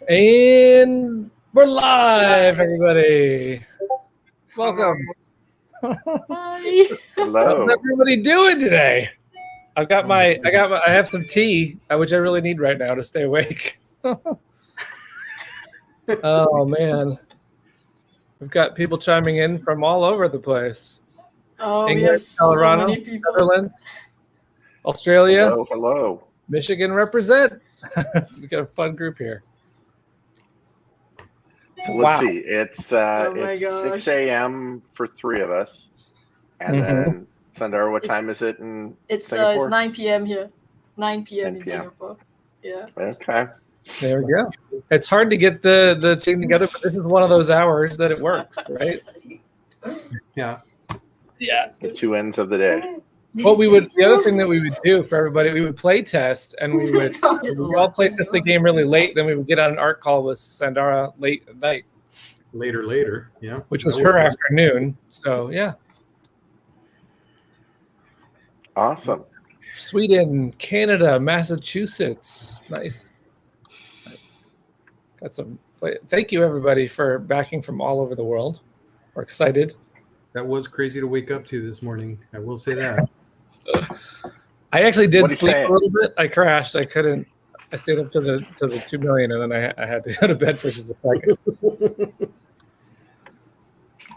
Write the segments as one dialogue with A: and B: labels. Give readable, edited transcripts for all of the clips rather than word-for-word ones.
A: And we're live, everybody. Welcome.
B: Hi.
C: Hello.
A: How's everybody doing today? I have some tea, which I really need right now to stay awake. Oh man. We've got people chiming in from all over the place.
B: Oh, we
A: England,
B: have so
A: Colorado,
B: many people.
A: Netherlands, Australia,
C: Hello.
A: Michigan represent. We got a fun group here.
C: So let's see. It's
B: Oh my
C: it's
B: gosh.
C: 6 a.m. for three of us, and then Sandara, what time is it in
B: It's
C: Singapore?
B: 9 p.m. here. 9 p.m.
C: 9
B: in
C: p.m.
B: Singapore. Yeah.
C: Okay.
A: There we go. It's hard to get the team together, but this is one of those hours that it works, right?
D: Yeah.
A: Yeah.
C: The two ends of the day.
A: The other thing that we would do for everybody, we would play test, and we would all play test the game really late. Then we would get on an art call with Sandara late at night,
D: Later. Yeah.
A: which was her afternoon. So yeah,
C: Awesome.
A: Sweden, Canada, Massachusetts, nice. Got some. Thank you everybody for backing from all over the world. We're excited.
D: That was crazy to wake up to this morning. I will say that.
A: I actually did
C: What are you
A: sleep
C: saying?
A: a little bit. I crashed. I couldn't. I stayed up to the 2 million, and then I had to go to bed for just a second.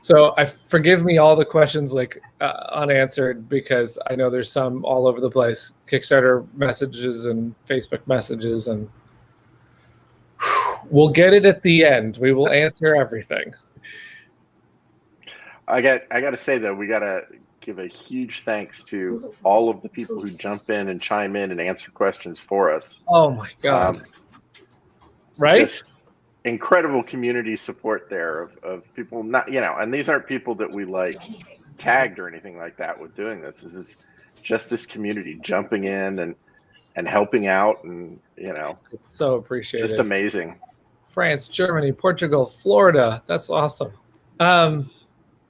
A: So forgive me all the questions unanswered, because I know there's some all over the place. Kickstarter messages and Facebook messages, and we'll get it at the end. We will answer everything.
C: I got to say though, we got to give a huge thanks to all of the people who jump in and chime in and answer questions for us.
A: Oh my God! Right?
C: Just incredible community support there of people, not, and these aren't people that we tagged or anything like that with doing this. This is just this community jumping in and helping out, and
A: It's so appreciated.
C: just amazing.
A: France, Germany, Portugal, Florida. That's awesome.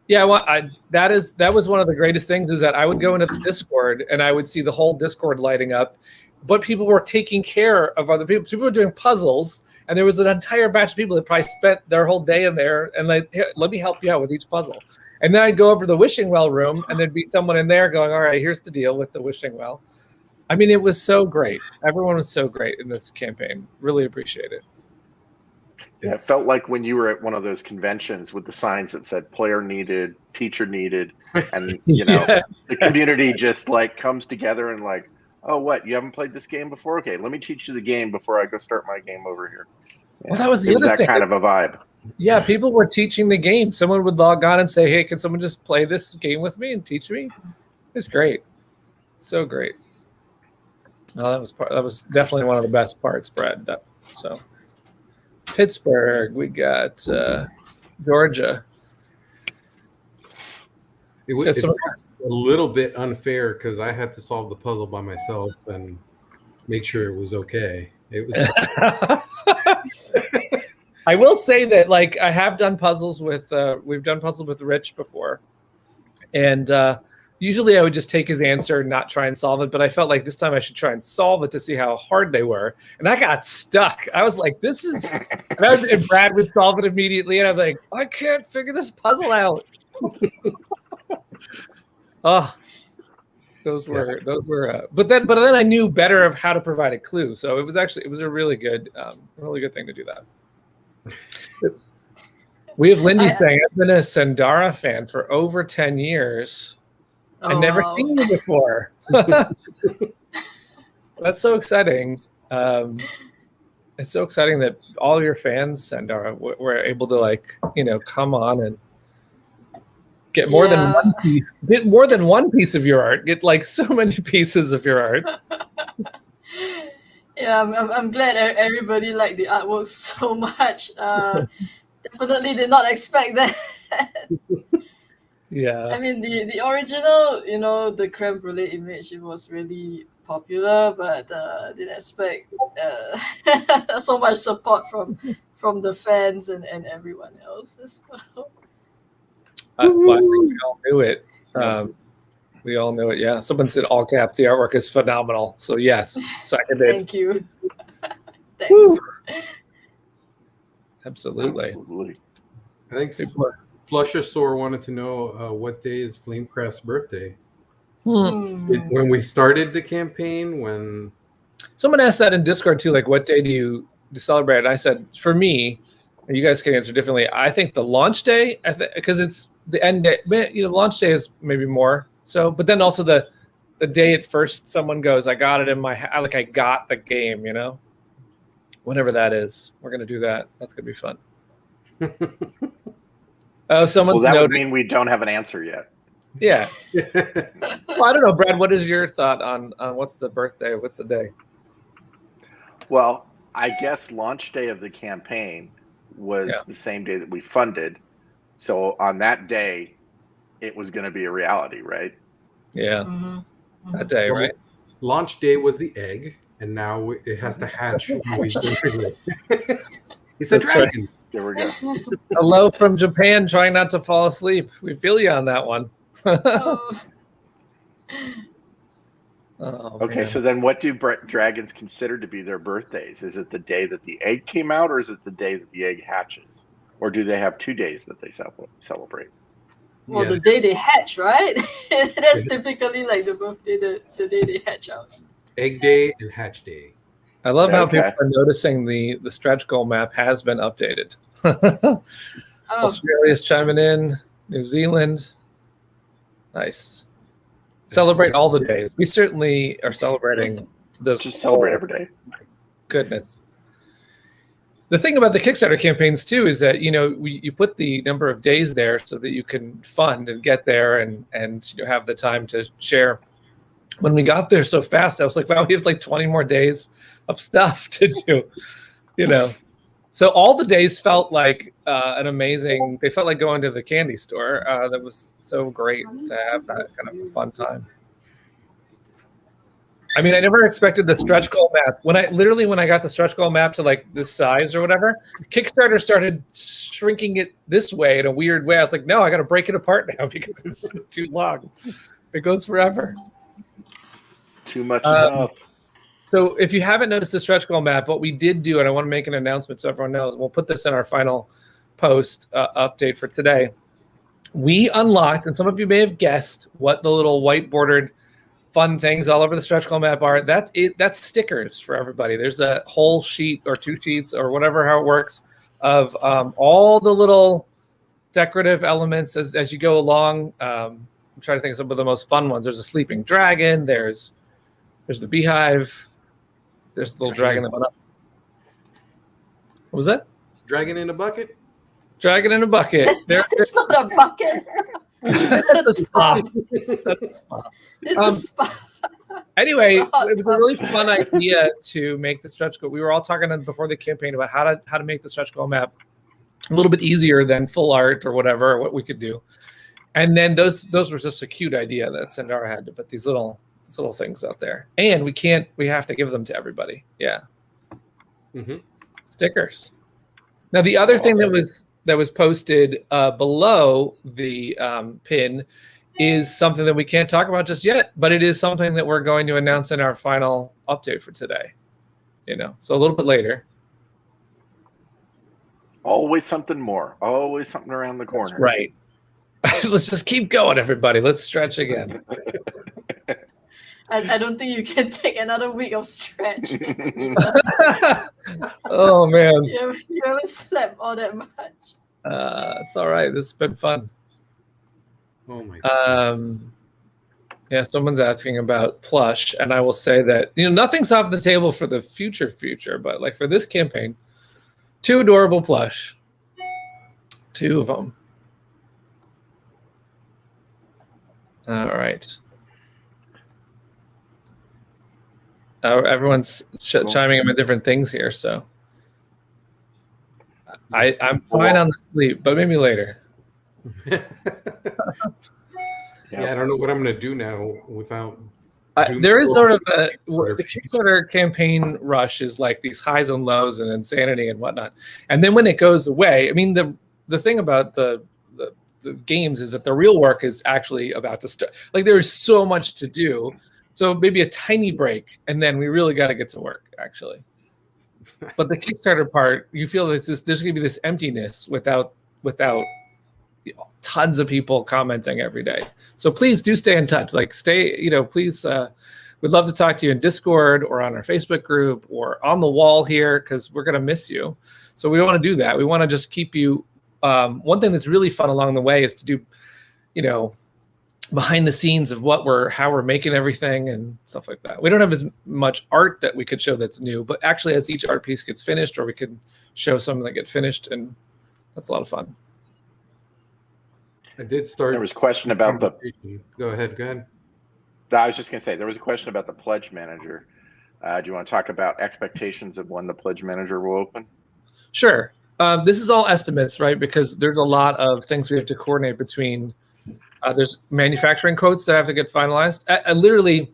A: That was one of the greatest things, is that I would go into the Discord and I would see the whole Discord lighting up, but people were taking care of other people. People were doing puzzles, and there was an entire batch of people that probably spent their whole day in there and "Here, let me help you out with each puzzle." And then I'd go over to the wishing well room, and there'd be someone in there going, "All right, here's the deal with the wishing well." I mean, it was so great. Everyone was so great in this campaign. Really appreciate it.
C: Yeah, it felt like when you were at one of those conventions with the signs that said player needed, teacher needed, and
A: Yeah.
C: the community just comes together and oh, what, you haven't played this game before? Okay, let me teach you the game before I go start my game over here. Yeah,
A: Well, that was the
C: it
A: other
C: that
A: thing.
C: kind of a vibe.
A: Yeah, people were teaching the game. Someone would log on and say, "Hey, can someone just play this game with me and teach me?" It's great. So great. Oh, that was definitely one of the best parts, Brad. So Pittsburgh, we got Georgia.
D: It was a little bit unfair because I had to solve the puzzle by myself and make sure it was okay. It was.
A: I will say that I have done puzzles with we've done puzzles with Rich before, and usually I would just take his answer and not try and solve it, but I felt like this time I should try and solve it to see how hard they were, and I got stuck. I was like, "This is," and Brad would solve it immediately, and I'm like, "I can't figure this puzzle out." Oh, those were. But then I knew better of how to provide a clue, so it was a really good thing to do that. We have Lindy saying, "I've been a Sandara fan for over 10 years. I've never seen you before." That's so exciting. It's so exciting that all your fans, Sandara, were able to come on and get more than one piece. Get more than one piece of your art. Get so many pieces of your art.
B: Yeah, I'm glad everybody liked the artwork so much. Definitely did not expect that.
A: Yeah.
B: I mean, the original, the creme brulee image, it was really popular, but didn't expect so much support from the fans and everyone else as well.
A: We all knew it. We all knew it. Yeah. Someone said all caps. The artwork is phenomenal. So yes, seconded.
B: Thank you. Thanks.
A: Absolutely.
C: Absolutely.
D: I think Flusher Sore wanted to know what day is Flamecraft's birthday. When we started the campaign, when
A: someone asked that in Discord too, like what day do you celebrate? And I said, for me, and you guys can answer differently. I think the launch day, because it's the end day. Launch day is maybe more so, but then also the day at first someone goes, I got it in my I got the game, whatever that is. We're gonna do that. That's gonna be fun. Oh, someone's
C: that
A: noting.
C: would mean we don't have an answer yet.
A: Yeah. Well, I don't know, Brad. What is your thought on what's the birthday? What's the day?
C: Well, I guess launch day of the campaign was the same day that we funded. So on that day, it was going to be a reality, right?
A: Yeah. That day, right?
D: Launch day was the egg, and now it has to hatch. It's a dragon.
C: Right. There we go.
A: Hello from Japan, trying not to fall asleep. We feel you on that one.
C: Okay, man. So then what do dragons consider to be their birthdays? Is it the day that the egg came out, or is it the day that the egg hatches? Or do they have 2 days that they celebrate?
B: Well, the day they hatch, right? That's typically like the birthday, the day they hatch out.
D: Egg day and hatch day.
A: I love how people are noticing the stretch goal map has been updated. Australia's chiming in. New Zealand. Nice. Celebrate all the days. We certainly are celebrating this.
C: Just celebrate every day.
A: Goodness. The thing about the Kickstarter campaigns too is that you put the number of days there so that you can fund and get there and have the time to share. When we got there so fast, I was like, wow, we have like 20 more days of stuff to do. So all the days felt like an amazing. They felt like going to the candy store. That was so great to have that kind of a fun time. I mean, I never expected the stretch goal map. When I got the stretch goal map to like this size or whatever, Kickstarter started shrinking it this way in a weird way. I was like, no, I got to break it apart now because it's just too long. It goes forever.
C: Too much stuff.
A: So if you haven't noticed the stretch goal map, what we did do, and I want to make an announcement so everyone knows, we'll put this in our final post update for today. We unlocked, and some of you may have guessed what the little white bordered fun things all over the stretch goal map are. That's stickers for everybody. There's a whole sheet or 2 sheets or whatever, how it works, of all the little decorative elements as you go along. I'm trying to think of some of the most fun ones. There's a sleeping dragon. There's the beehive. There's the little dragon that went up. What was that?
D: Dragon in a bucket?
A: Dragon in a bucket.
B: It's not a bucket.
A: That's a spot. That's a spot.
B: It's a spot.
A: Anyway, it was a really fun idea to make the stretch goal. We were all talking before the campaign about how to make the stretch goal map a little bit easier than full art or whatever, what we could do. And then those were just a cute idea that Sandara had to put these little things out there, and we have to give them to everybody. Stickers. Now the other thing that was posted below the pin is something that we can't talk about just yet, but it is something that we're going to announce in our final update for today, so a little bit later.
C: Always something more, always something around the corner.
A: That's right. Let's just keep going, everybody. Let's stretch again.
B: I don't think you can take another week of stretch.
A: Oh man,
B: you haven't slept all that much.
A: It's all right. This has been fun.
D: Oh my God.
A: Yeah, someone's asking about plush, and I will say that nothing's off the table for the future, but like for this campaign, 2 adorable plush, 2 of them. All right. Everyone's chiming in with different things here, so I'm fine on the sleep, but maybe later.
D: Yeah, I don't know what I'm going to do now without.
A: There is sort of the Kickstarter campaign rush is like these highs and lows and insanity and whatnot, and then when it goes away, I mean the thing about the games is that the real work is actually about to start. Like there is so much to do. So maybe a tiny break, and then we really got to get to work, actually. But the Kickstarter part, you feel that there's going to be this emptiness without tons of people commenting every day. So please do stay in touch. Like please, we'd love to talk to you in Discord or on our Facebook group or on the wall here, because we're going to miss you. So we don't want to do that. We want to just keep you. One thing that's really fun along the way is to do, behind the scenes of how we're making everything and stuff like that. We don't have as much art that we could show that's new, but actually as each art piece gets finished, or we could show some that get finished, and that's a lot of fun.
D: I did start.
C: There was a question about the.
D: Go ahead.
C: I was just going to say, there was a question about the pledge manager. Do you want to talk about expectations of when the pledge manager will open?
A: Sure. This is all estimates, right? Because there's a lot of things we have to coordinate between. There's manufacturing quotes that have to get finalized. Literally,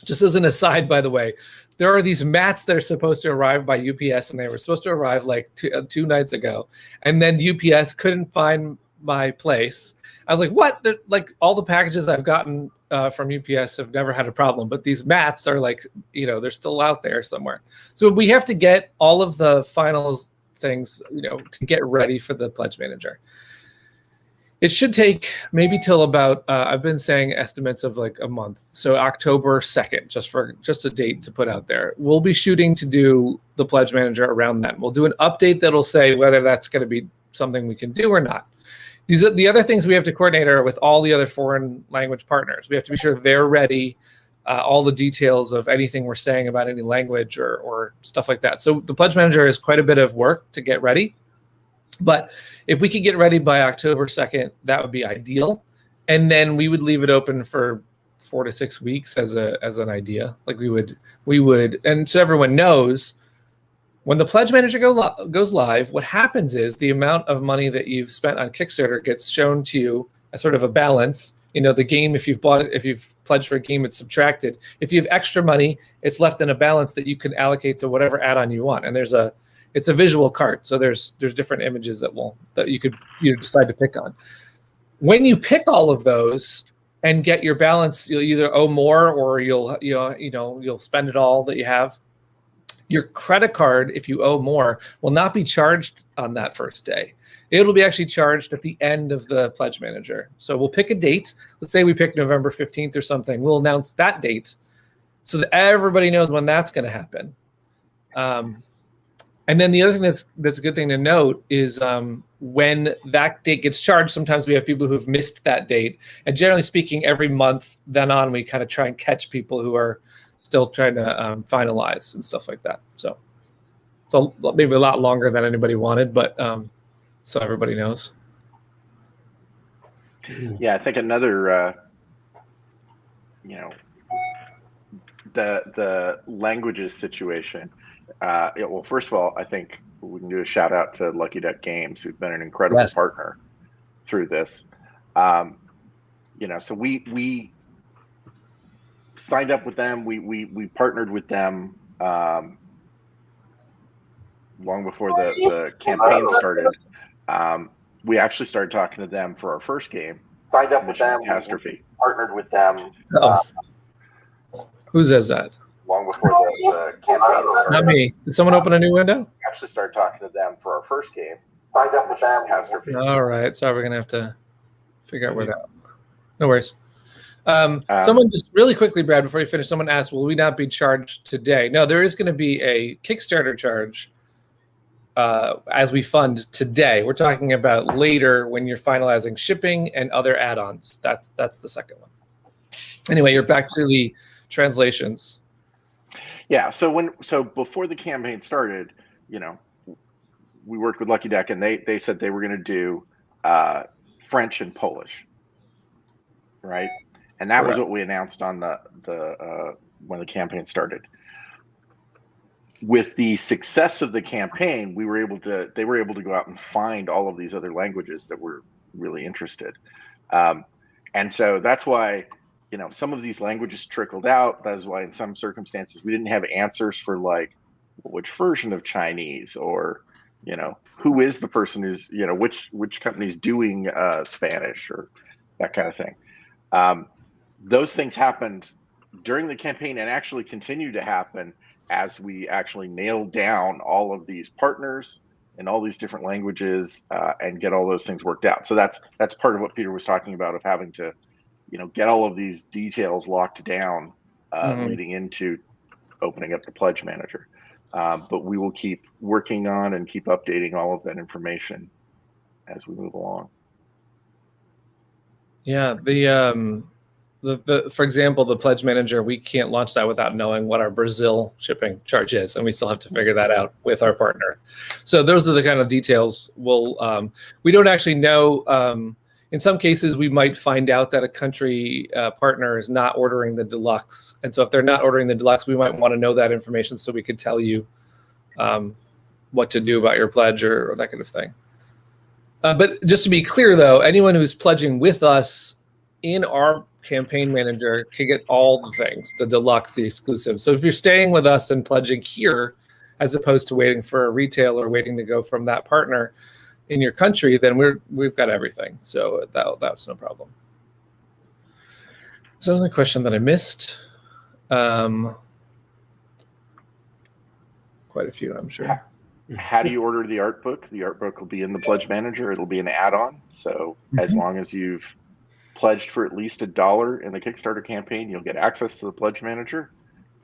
A: just as an aside, by the way, there are these mats that are supposed to arrive by UPS, and they were supposed to arrive like two nights ago. And then UPS couldn't find my place. I was like, what? Like all the packages I've gotten from UPS have never had a problem, but these mats are like, they're still out there somewhere. So we have to get all of the finals things, to get ready for the pledge manager. It should take maybe till about, I've been saying estimates of like a month. So October 2nd, just a date to put out there. We'll be shooting to do the pledge manager around then. We'll do an update that'll say whether that's going to be something we can do or not. These are the other things we have to coordinate are with all the other foreign language partners. We have to be sure they're ready, all the details of anything we're saying about any language or stuff like that. So the pledge manager is quite a bit of work to get ready. But if we could get ready by October 2nd, that would be ideal. And then we would leave it open for 4 to 6 weeks as an idea. Like we would, and so everyone knows, when the pledge manager goes live, what happens is the amount of money that you've spent on Kickstarter gets shown to you as sort of a balance. The game, if you've pledged for a game, it's subtracted. If you have extra money, it's left in a balance that you can allocate to whatever add-on you want. And it's a visual cart, so there's different images that you could decide to pick on. When you pick all of those and get your balance, you'll either owe more or you'll spend it all that you have. Your credit card, if you owe more, will not be charged on that first day. It'll be actually charged at the end of the pledge manager. So we'll pick a date. Let's say we pick November 15th or something. We'll announce that date so that everybody knows when that's going to happen. And then the other thing that's a good thing to note is when that date gets charged, sometimes we have people who've missed that date. And generally speaking, every month then on, we kind of try and catch people who are still trying to finalize and stuff like that. So it's maybe a lot longer than anybody wanted, but so everybody knows.
C: Yeah, I think another, the languages situation. Well, first of all, I think we can do a shout out to Lucky Duck Games, who've been an incredible partner through this. So we signed up with them. We partnered with them long before the campaign started. We actually started talking to them for our first game. Signed up with them. Catastrophe. Partnered with them.
A: Who says that?
C: Long before the campaign started.
A: Not me. Did someone open a new window?
C: We actually started talking to them for our first game. Signed up with them. Catastrophe.
A: All right. So we're going to have to figure out where that. No worries. Someone just really quickly, Brad, before you finish, someone asked, will we not be charged today? No, there is going to be a Kickstarter charge as we fund today. We're talking about later when you're finalizing shipping and other add-ons. That's the second one. Anyway, you're back to the translations.
C: Yeah. So before the campaign started, we worked with Lucky Duck, and they said they were going to do French and Polish, right? And that was what we announced on the when the campaign started. With the success of the campaign, they were able to go out and find all of these other languages that were really interested. And so that's why, some of these languages trickled out. That's why in some circumstances we didn't have answers for like which version of Chinese, or, who is the person who's, which company's doing Spanish, or that kind of thing. Those things happened during the campaign and actually continue to happen as we actually nail down all of these partners in all these different languages and get all those things worked out. So that's part of what Peter was talking about, of having to, get all of these details locked down leading into opening up the pledge manager. But we will keep working on and keep updating all of that information as we move along.
A: Yeah, for example, the pledge manager, we can't launch that without knowing what our Brazil shipping charge is, and we still have to figure that out with our partner. So those are the kind of details we don't actually know. In some cases, we might find out that a country partner is not ordering the deluxe, and so if they're not ordering the deluxe, we might want to know that information so we could tell you what to do about your pledge or that kind of thing. But just to be clear, though, anyone who's pledging with us in our campaign manager can get all the things, the deluxe, the exclusive. So if you're staying with us and pledging here, as opposed to waiting for a retail or waiting to go from that partner in your country, then we've got everything. So that's no problem. There's another question that I missed. Quite a few, I'm sure.
C: How do you order the art book? The art book will be in the pledge manager. It'll be an add-on. So as long as you've pledged for at least $1 in the Kickstarter campaign, you'll get access to the pledge manager,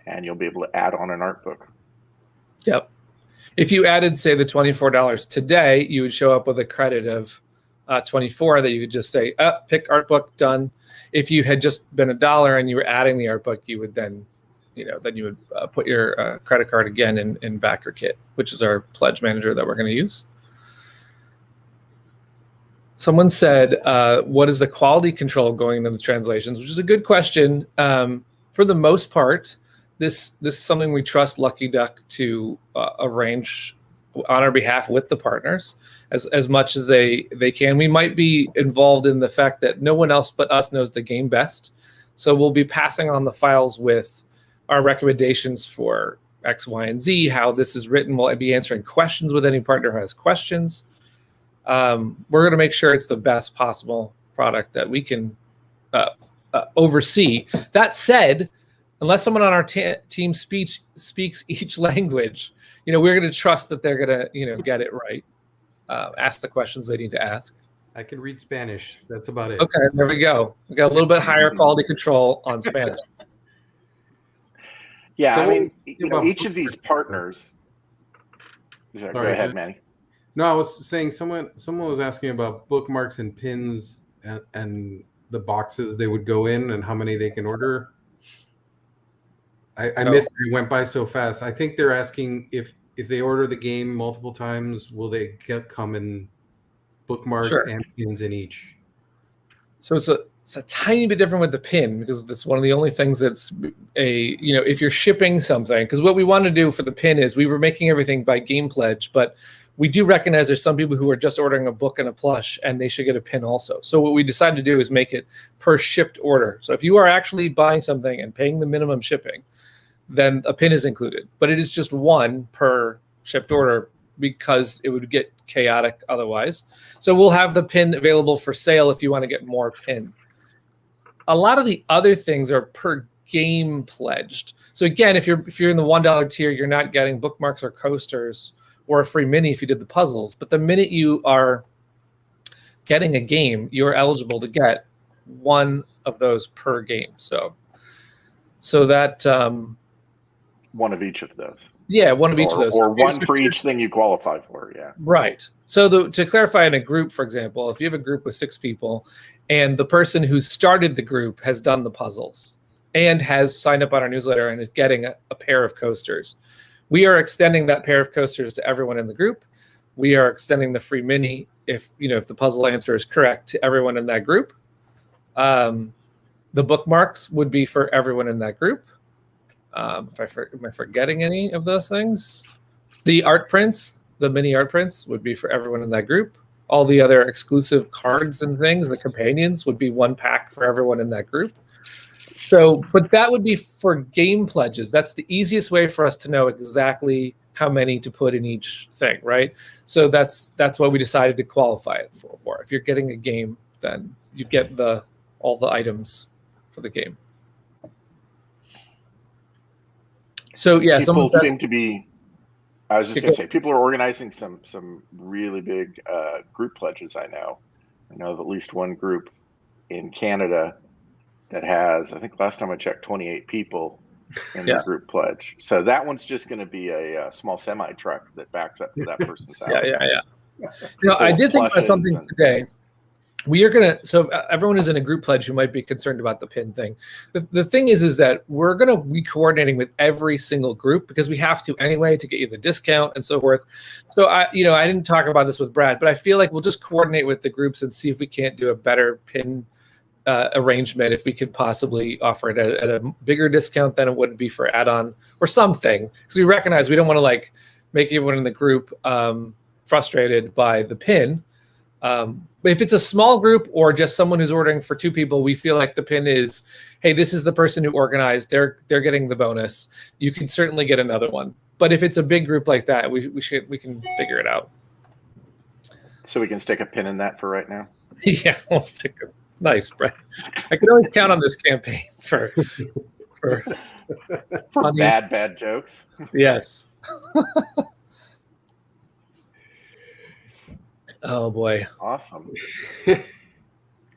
C: and you'll be able to add on an art book.
A: Yep. If you added, say, the $24 today, you would show up with a credit of 24 that you could just say, pick art book, done. If you had just been $1 and you were adding the art book, you would then, then you would put your credit card again in Backer Kit, which is our pledge manager that we're going to use. Someone said, what is the quality control going into the translations? Which is a good question. For the most part, this is something we trust Lucky Duck to arrange on our behalf with the partners as much as they can. We might be involved in the fact that no one else but us knows the game best. So we'll be passing on the files with our recommendations for X, Y, and Z, how this is written. We'll be answering questions with any partner who has questions. We're going to make sure it's the best possible product that we can oversee. That said, unless someone on our team speaks each language, we're going to trust that they're going to, get it right. Ask the questions they need to ask.
D: I can read Spanish. That's about it.
A: Okay, there we go. We got a little bit higher quality control on Spanish.
C: Yeah,
D: so
C: I mean, each of these partners. Sorry, go ahead, Manny.
D: No, I was saying someone was asking about bookmarks and pins and the boxes they would go in and how many they can order. I missed it. It went by so fast. I think they're asking if they order the game multiple times, will they come in bookmarks and pins in each? So
A: it's a tiny bit different with the pin, because that's one of the only things that's if you're shipping something, because what we want to do for the pin is we were making everything by game pledge, but we do recognize there's some people who are just ordering a book and a plush and they should get a pin also. So what we decided to do is make it per shipped order. So if you are actually buying something and paying the minimum shipping, then a pin is included, but it is just one per shipped order because it would get chaotic otherwise. So we'll have the pin available for sale if you want to get more pins. A lot of the other things are per game pledged. So again, if you're in the $1 tier, you're not getting bookmarks or coasters or a free mini if you did the puzzles. But the minute you are getting a game, you're eligible to get one of those per game. So that
C: one of each of those.
A: Yeah, one of each of those.
C: Or one for each thing you qualify for, yeah.
A: Right. So to clarify, in a group, for example, if you have a group with 6 people and the person who started the group has done the puzzles and has signed up on our newsletter and is getting a pair of coasters, we are extending that pair of coasters to everyone in the group. We are extending the free mini, if the puzzle answer is correct, to everyone in that group. The bookmarks would be for everyone in that group. Am I forgetting any of those things? The art prints, the mini art prints, would be for everyone in that group. All the other exclusive cards and things, the companions, would be one pack for everyone in that group. So, but that would be for game pledges. That's the easiest way for us to know exactly how many to put in each thing, right? So that's what we decided to qualify it for. If you're getting a game, then you get all the items for the game. So yeah,
C: people
A: someone
C: seem to be. I was just going to say, people are organizing some really big group pledges. I know of at least one group in Canada that has, I think last time I checked, 28 people in the group pledge. So that one's just going to be a small semi truck that backs up to that person's house.
A: Yeah. I did think about something today. We are gonna. So everyone is in a group pledge who might be concerned about the pin thing. The thing is that we're gonna be coordinating with every single group because we have to anyway to get you the discount and so forth. So I didn't talk about this with Brad, but I feel like we'll just coordinate with the groups and see if we can't do a better pin arrangement, if we could possibly offer it at a bigger discount than it would be for add-on or something. Because we recognize we don't want to like make everyone in the group frustrated by the pin. If it's a small group or just someone who's ordering for 2 people, we feel like the pin is, hey, this is the person who organized. They're getting the bonus. You can certainly get another one. But if it's a big group like that, we can figure it out.
C: So we can stick a pin in that for right now.
A: Yeah, we'll stick a nice, Brett. I can always count on this campaign for
C: bad jokes.
A: Yes. Oh boy.
C: Awesome.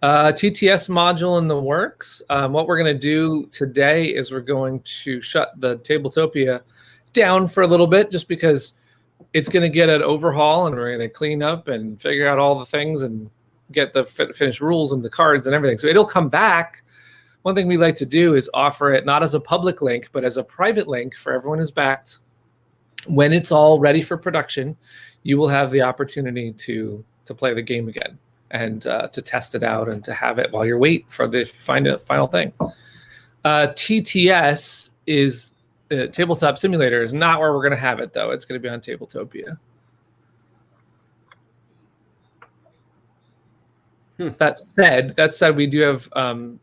A: TTS module in the works. What we're going to do today is we're going to shut the Tabletopia down for a little bit just because it's going to get an overhaul and we're going to clean up and figure out all the things and get the finished rules and the cards and everything. So it'll come back. One thing we like to do is offer it not as a public link, but as a private link for everyone who's backed. When it's all ready for production, you will have the opportunity to play the game again and to test it out and to have it while you wait for the final thing. TTS is Tabletop Simulator is not where we're going to have it, though. It's going to be on Tabletopia. That said, we do have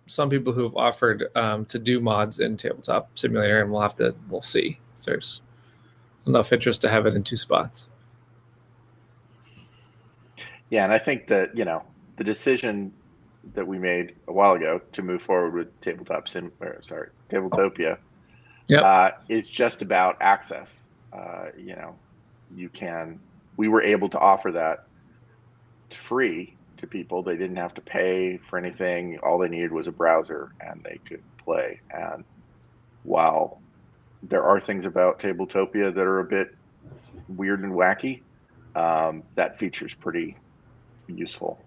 A: some people who have offered to do mods in Tabletop Simulator, and we'll see if there's enough interest to have it in 2 spots.
C: Yeah, and I think that the decision that we made a while ago to move forward with Tabletopia, is just about access. We were able to offer that free to people. They didn't have to pay for anything. All they needed was a browser and they could play. And while there are things about Tabletopia that are a bit weird and wacky, that feature's pretty useful.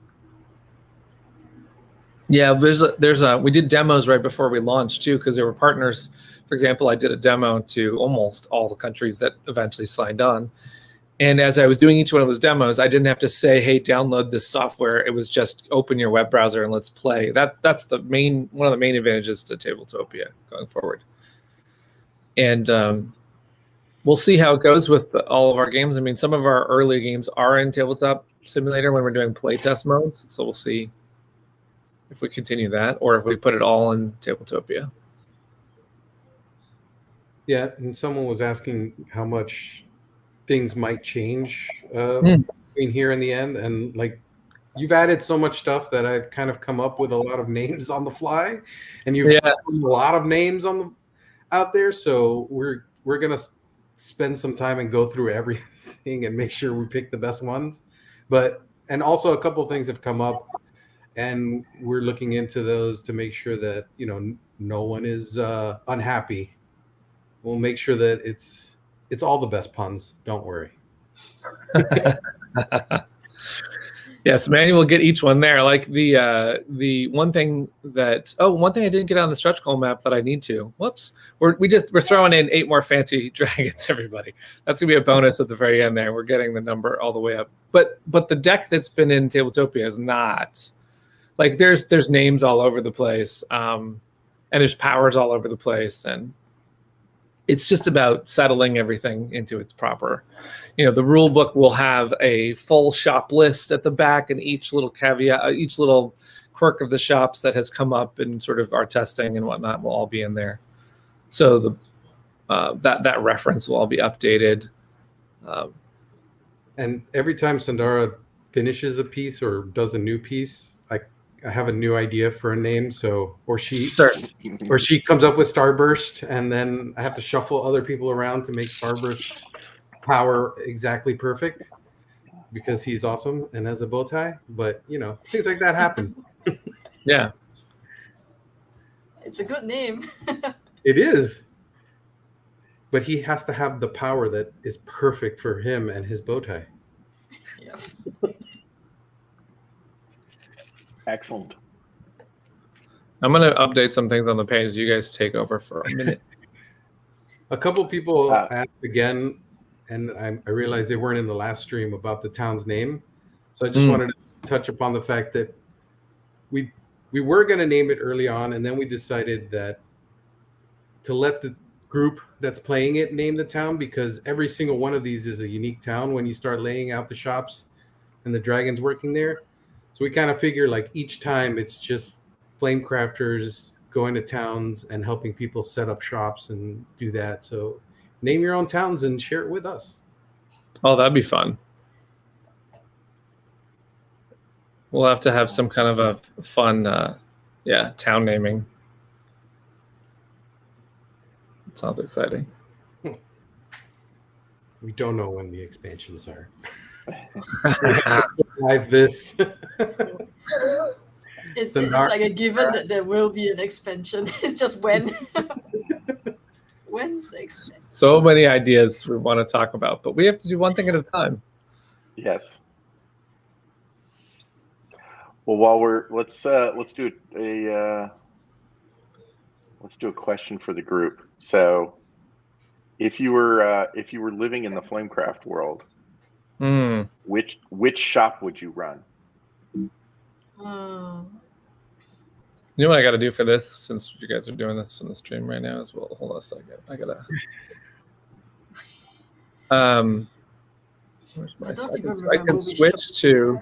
A: Yeah, we did demos right before we launched too, because there were partners. For example, I did a demo to almost all the countries that eventually signed on. And as I was doing each one of those demos, I didn't have to say, hey, download this software. It was just open your web browser and let's play. That's one of the main advantages to Tabletopia going forward. And we'll see how it goes with all of our games. I mean, some of our early games are in Tabletop Simulator when we're doing playtest modes. So we'll see if we continue that or if we put it all in Tabletopia.
D: Yeah, and someone was asking how much things might change between here and the end. And like, you've added so much stuff that I've kind of come up with a lot of names on the fly, and you've put a lot of names out there. So we're going to spend some time and go through everything and make sure we pick the best ones. And also a couple of things have come up, and we're looking into those to make sure that, no one is unhappy. We'll make sure that it's all the best puns. Don't worry.
A: Yes, Manny will get each one there. Like the one thing I didn't get on the stretch goal map that I need to. Whoops. We're throwing in 8 more fancy dragons, everybody. That's gonna be a bonus at the very end there. We're getting the number all the way up. But the deck that's been in Tabletopia is not. Like there's names all over the place. And there's powers all over the place. And it's just about settling everything into its proper. The rule book will have a full shop list at the back, and each little caveat, each little quirk of the shops that has come up in sort of our testing and whatnot will all be in there. So that reference will all be updated. And
D: every time Sandara finishes a piece or does a new piece, I have a new idea for a name, so or she
A: Sure.
D: comes up with Starburst, and then I have to shuffle other people around to make Starburst power exactly perfect because he's awesome and has a bow tie. But things like that happen.
A: Yeah.
B: It's a good name.
D: It is, but he has to have the power that is perfect for him and his bow tie.
B: Yeah.
C: Excellent.
A: I'm going to update some things on the page. You guys take over for a minute.
D: A couple people asked again, and I realized they weren't in the last stream about the town's name. So I just wanted to touch upon the fact that we were going to name it early on, and then we decided that to let the group that's playing it name the town, because every single one of these is a unique town when you start laying out the shops and the dragons working there. So we kind of figure like each time it's just Flamecrafters going to towns and helping people set up shops and do that. So name your own towns and share it with us.
A: Oh, that'd be fun. We'll have to have some kind of a fun, town naming. It sounds exciting.
D: We don't know when the expansions are. Live this.
B: It's like a given that there will be an expansion. It's just when. When's the expansion?
A: So many ideas we want to talk about, but we have to do one thing at a time.
C: Yes. Well, while let's do a question for the group. So, if you were living in the Flamecraft world, which shop would you run?
A: You know what I got to do for this, since you guys are doing this in the stream right now as well. Hold on a second. I gotta. Where's my? I can switch to.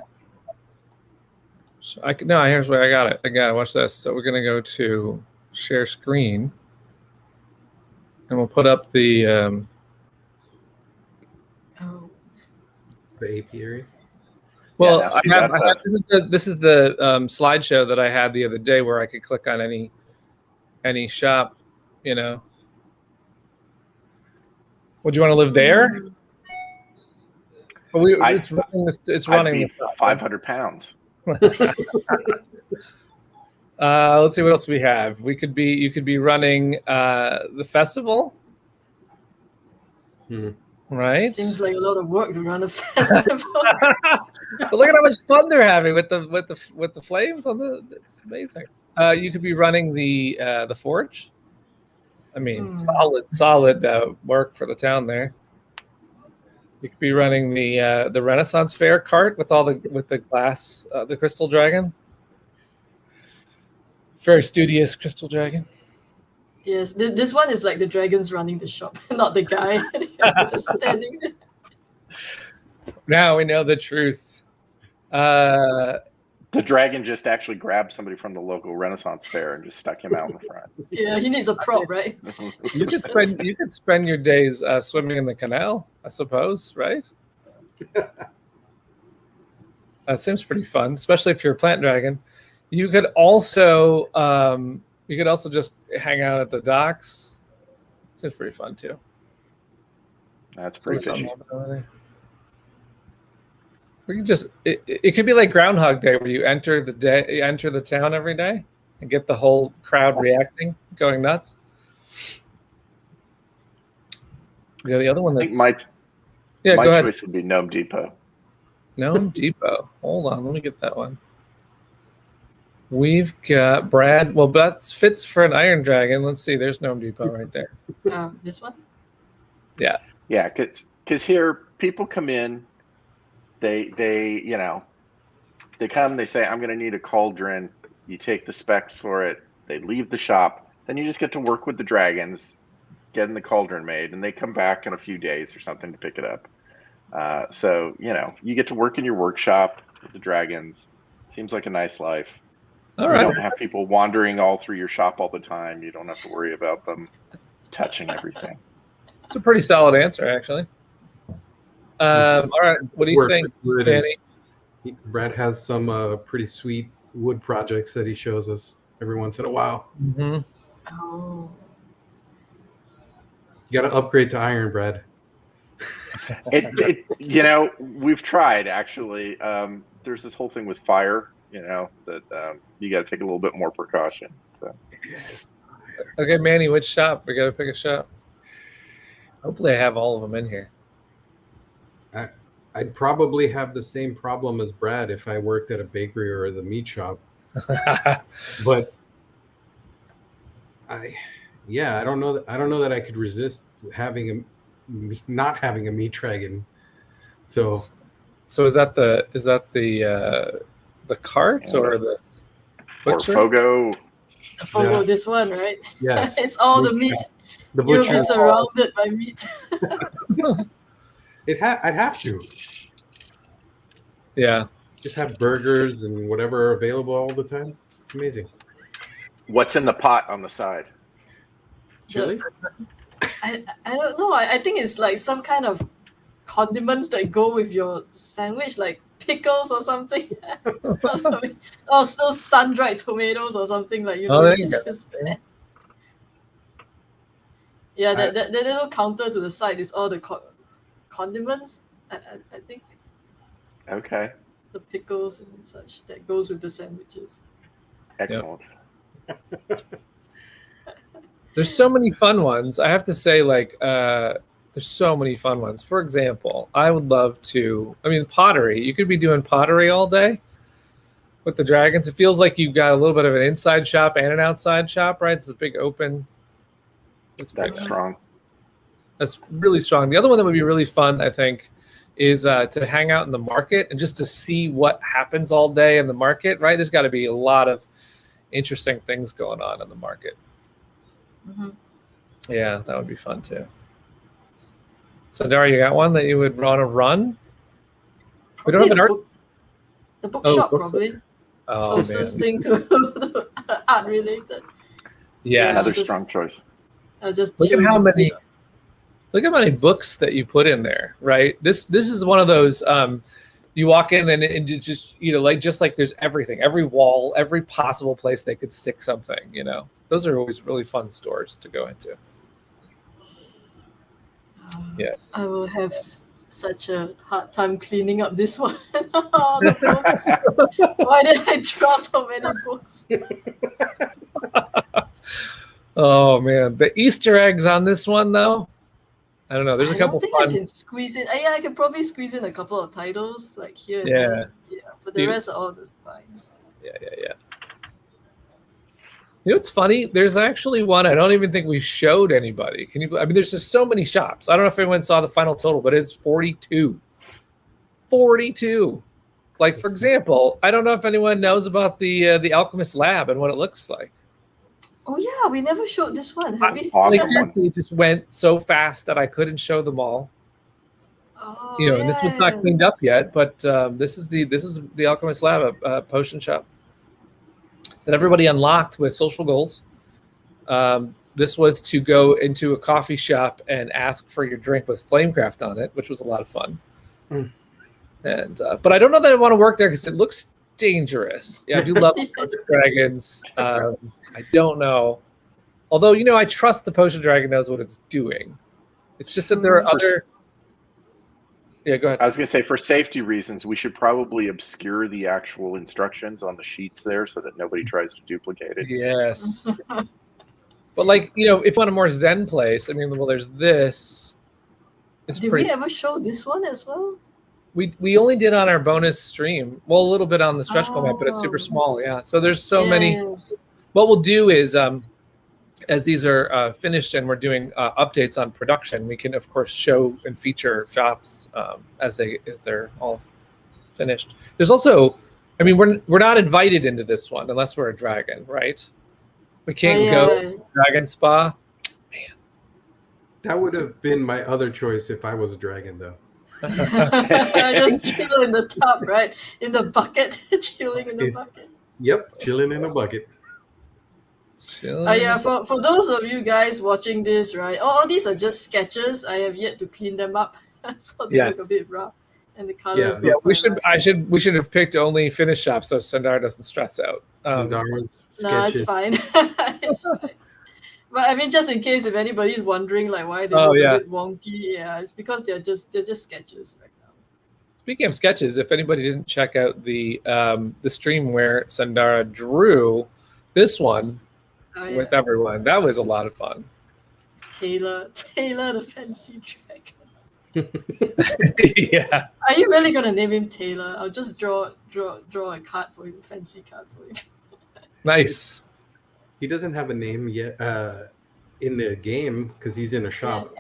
A: So here's where I got it. Watch this. So we're gonna go to share screen, and we'll put up the.
D: The apiary.
A: Well, this is the slideshow that I had the other day where I could click on any shop. Would you want to live there? It's running.
C: 500 pounds.
A: Let's see what else we have. You could be running the festival. Right.
B: Seems like a lot of work to run a festival.
A: But look at how much fun they're having with the flames on the. It's amazing. You could be running the forge. I mean, solid work for the town there. You could be running the Renaissance Fair cart with the glass, the crystal dragon. Very studious crystal dragon.
B: Yes, this one is like the dragons running the shop, not the guy just standing there.
A: Now we know the truth.
C: The dragon just actually grabbed somebody from the local Renaissance fair and just stuck him out in the front.
B: Yeah, he needs a prop, right?
A: You could spend your days swimming in the canal, I suppose, right? That seems pretty fun, especially if you're a plant dragon. You could also just hang out at the docks. Seems pretty fun too.
C: That's pretty fishy.
A: We can it could be like Groundhog Day, where you enter the town every day and get the whole crowd reacting, going nuts. Yeah, the other one that's
C: my
A: go ahead.
C: choice would be Gnome Depot.
A: Gnome Depot. Hold on, let me get that one. We've got Brad. Well, that fits for an Iron Dragon. Let's see. There's Gnome Depot right there.
B: Oh, this one?
A: Yeah.
C: Yeah, because here people come in, they come, they say, I'm going to need a cauldron. You take the specs for it. They leave the shop. Then you just get to work with the dragons, getting the cauldron made, and they come back in a few days or something to pick it up. So, you get to work in your workshop with the dragons. Seems like a nice life.
A: All right.
C: You don't have people wandering all through your shop all the time. You don't have to worry about them touching everything.
A: It's a pretty solid answer, actually. All right. What do you think, Manny?
D: Brad has some pretty sweet wood projects that he shows us every once in a while.
A: Mm-hmm.
B: Oh.
D: You got to upgrade to iron, Brad.
C: We've tried actually. There's this whole thing with fire, that you got to take a little bit more precaution. So.
A: Okay, Manny, which shop? We got to pick a shop. Hopefully I have all of them in here.
D: I'd probably have the same problem as Brad if I worked at a bakery or the meat shop. But I don't know that I could resist not having a meat dragon. So
A: is that the carts or the butcher?
C: Or Fogo?
B: The Fogo, this one, right?
D: Yes.
B: It's all the meat.
D: The
B: You'll
D: butcher.
B: be surrounded by meat.
D: I'd have to.
A: Yeah.
D: Just have burgers and whatever are available all the time. It's amazing.
C: What's in the pot on the side?
D: Chili?
B: I don't know. I think it's like some kind of condiments that go with your sandwich, like pickles or something. Or still sun-dried tomatoes or something, like,
A: there you
B: it's
A: go.
B: just yeah, that little counter to the side is all the condiments. I think
C: Okay,
B: the pickles and such that goes with the sandwiches.
C: excellent.
A: There's so many fun ones. I have to say, there's so many fun ones. For example, I would love to. Pottery. You could be doing pottery all day with the dragons. It feels like you've got a little bit of an inside shop and an outside shop, right? It's a big open.
C: That's strong.
A: That's really strong. The other one that would be really fun, I think, is to hang out in the market and just to see what happens all day in the market, right? There's got to be a lot of interesting things going on in the market.
B: Mm-hmm.
A: Yeah, that would be fun too. Sandara, you got one that you would want to run? We don't have an art.
B: The bookshop,
A: bookshop.
B: probably.
A: Oh,
B: Closest
A: man.
B: thing to art related.
A: Yes.
C: Another
B: just-
C: strong choice.
B: I'll just
A: Look at
B: chill
A: how
B: in the
A: many.
B: bookshop.
A: Look at how many books that you put in there, right? This is one of those. You walk in and it just just like there's everything, every wall, every possible place they could stick something. Those are always really fun stores to go into. Yeah.
B: I will have such a hard time cleaning up this one. All the books. Why did I draw so many books?
A: Oh man, the Easter eggs on this one though. I don't know. There's a couple
B: I don't think
A: fun.
B: I can squeeze in. I could probably squeeze in a couple of titles like here. And
A: Yeah.
B: there. Yeah. But the
A: Dude.
B: rest are all the spines.
A: Yeah. You know what's funny? There's actually one I don't even think we showed anybody. Can you? There's just so many shops. I don't know if anyone saw the final total, but it's 42. 42. Like, for example, I don't know if anyone knows about the Alchemist Lab and what it looks like.
B: Oh yeah, we never showed this one, have we?
C: Awesome.
A: Like, seriously, it just went so fast that I couldn't show them all.
B: Oh,
A: And this one's not cleaned up yet, but this is the Alchemist Lab, a potion shop that everybody unlocked with social goals. This was to go into a coffee shop and ask for your drink with Flamecraft on it, which was a lot of fun.
D: Mm.
A: And but I don't know that I want to work there because it looks dangerous. Yeah, I do love potion dragons. I don't know. Although, I trust the potion dragon knows what it's doing. It's just that there are other. Yeah, go ahead.
C: I was going to say, for safety reasons, we should probably obscure the actual instructions on the sheets there so that nobody tries to duplicate it.
A: Yes. But if you want a more zen place, there's this. It's
B: Did
A: pretty.
B: we ever show this one as well?
A: We only did on our bonus stream. Well, a little bit on the stretch goal map, but it's super
B: Oh.
A: small. Yeah. So there's so
B: Yeah,
A: many.
B: yeah.
A: What we'll do is, as these are finished and we're doing updates on production, we can of course show and feature shops as they're all finished. There's also, we're not invited into this one unless we're a dragon, right? We can't go to Dragon Spa.
B: Oh,
D: That would have been my other choice if I was a dragon, though.
B: Just chill in the tub, right? In the bucket, chilling in the bucket.
D: Yep, chilling in a bucket.
B: Yeah, for those of you guys watching this, right? All these are just sketches. I have yet to clean them up, so they look a bit rough and the colors.
A: Yeah, we should have picked only finished shops so Sandara doesn't stress out.
D: Sandara's
B: No, it's
D: sketches.
B: fine. It's fine. But I mean, just in case if anybody's wondering like why they
A: Oh,
B: look
A: yeah.
B: a bit wonky, yeah, it's because they're just sketches right now.
A: Speaking of sketches, if anybody didn't check out the stream where Sandara drew this one with everyone, that was a lot of fun.
B: Taylor the fancy dragon.
A: Yeah.
B: Are you really gonna name him Taylor? I'll just draw a card for him, a fancy card for him.
A: Nice.
D: He doesn't have a name yet in the game because he's in a shop.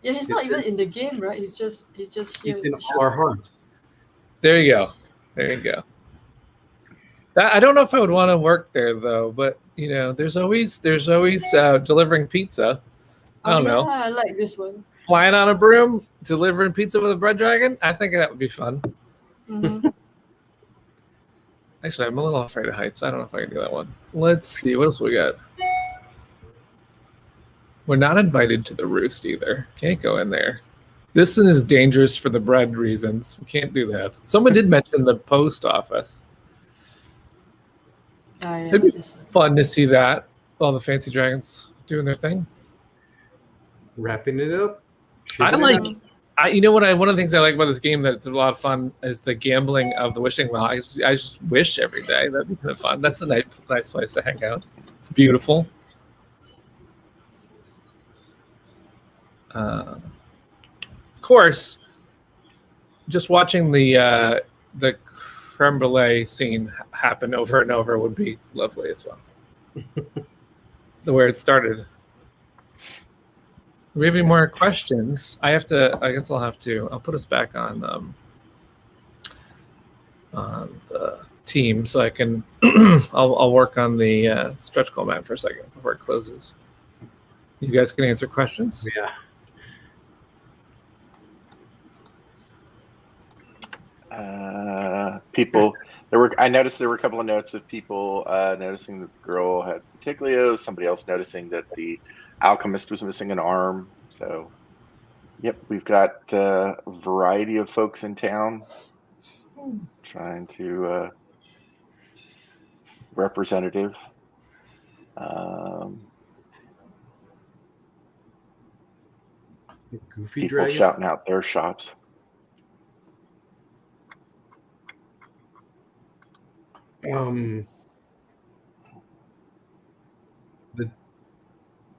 B: Yeah, he's not even in the game, right? He's just here.
D: He's
B: in
D: in
B: the
D: all
B: shop.
D: our hearts.
A: There you go. I don't know if I would want to work there though, but there's always delivering pizza. I don't know.
B: I like this one.
A: Flying on a broom, delivering pizza with a bread dragon. I think that would be fun.
B: Mm-hmm.
A: Actually, I'm a little afraid of heights. I don't know if I can do that one. Let's see. What else we got? We're not invited to the roost either. Can't go in there. This one is dangerous for the bread reasons. We can't do that. Someone did mention the post office. It'd be fun to see that. All the fancy dragons doing their thing.
D: Wrapping it up.
A: One of the things I like about this game that's a lot of fun is the gambling of the wishing well. I just wish every day. That'd be kind of fun. That's a nice place to hang out. It's beautiful. Of course, just watching the creme brulee scene happen over and over would be lovely as well. Where it started. Do we have any more questions? I'll put us back on the team so I can I'll work on the stretch goal map for a second before it closes. You guys can answer questions.
D: Yeah.
C: People I noticed there were a couple of notes of people noticing that the girl had Tiglio, somebody else noticing that the Alchemist was missing an arm. So yep, we've got a variety of folks in town trying to representative.
D: Goofy
C: people
D: dragon
C: shouting out their shops.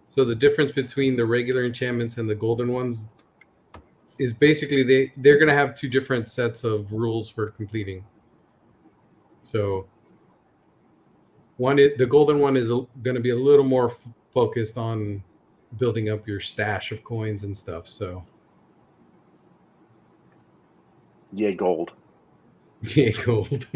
D: So the difference between the regular enchantments and the golden ones is basically they're going to have two different sets of rules for completing. So the golden one is going to be a little more focused on building up your stash of coins and stuff. So
C: Yay, gold.
D: Yay, gold.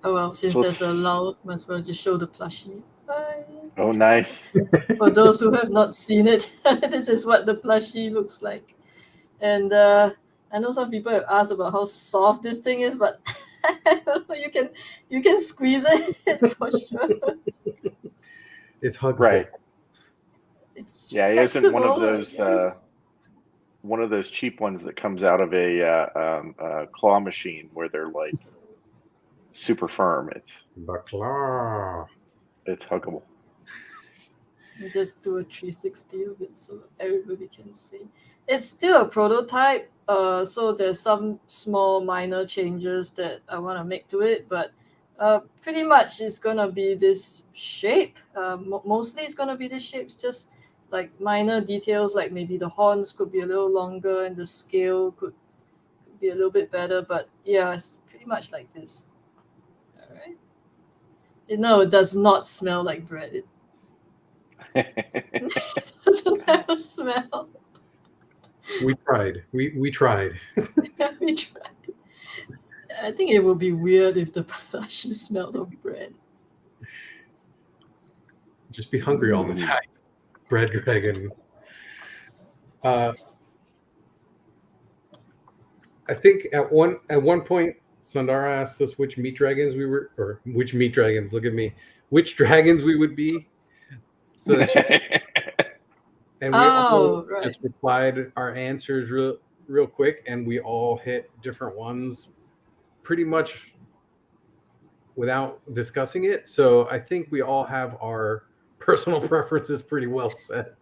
B: Oh well, since there's a lull, might as well just show the plushie. Bye.
C: Oh, nice.
B: For those who have not seen it, this is what the plushie looks like. And I know some people have asked about how soft this thing is, but you can squeeze it for sure.
D: It's huggable.
C: Right.
B: It's
C: yeah, it isn't one of
B: flexible,
C: those cheap ones that comes out of a claw machine where they're like super firm. It's
D: The claw.
C: It's huggable.
B: You just do a 360 of it so everybody can see. It's still a prototype, so there's some small minor changes that I want to make to it, but pretty much it's gonna be this shape. Mostly it's gonna be this shape, just like minor details, like maybe the horns could be a little longer and the scale could be a little bit better, but yeah, it's pretty much like this. All right. No, it does not smell like bread. It doesn't have a smell.
D: We tried. We tried.
B: We tried. I think it would be weird if the plushie smelled of bread.
D: Just be hungry all the time. Bread dragon. I think at one point Sandara asked us which meat dragons we were, or which meat dragons. Look at me. which dragons we would be. So that and we all
B: right.
D: just replied our answers real quick, and we all hit different ones pretty much without discussing it. So I think we all have our personal preferences pretty well set.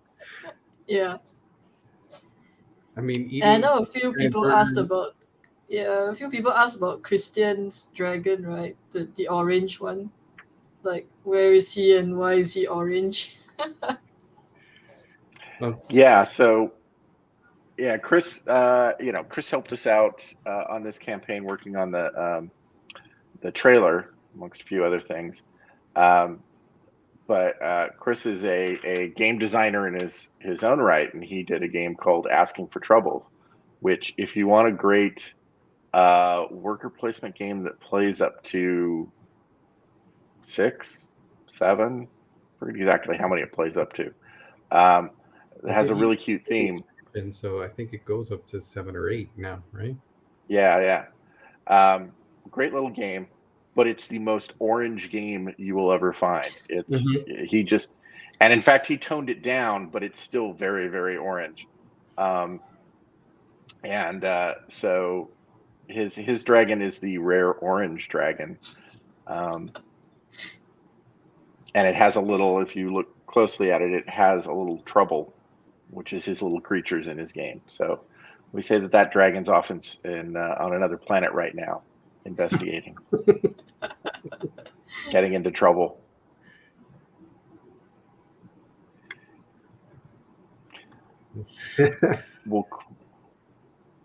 B: Yeah.
D: I mean,
B: And I
D: eating
B: know a few
D: giant
B: people
D: burgers-
B: asked about a few people asked about Christian's dragon, right? The orange one. Like, where is he and why is he orange?
C: Yeah. So, yeah, Chris. Chris helped us out on this campaign, working on the trailer, amongst a few other things. But Chris is a game designer in his own right, and he did a game called Asking for Troubles, which, if you want a great worker placement game that plays up to 6, 7, forget exactly how many it plays up to. It has a really cute theme.
D: And so I think it goes up to 7 or 8 now, right?
C: Yeah. Great little game, but it's the most orange game you will ever find. It's and in fact, he toned it down, but it's still very, very orange. So his dragon is the rare orange dragon. And it has a little, if you look closely at it, it has a little trouble, which is his little creatures in his game. So we say that dragon's often on another planet right now, investigating, getting into trouble.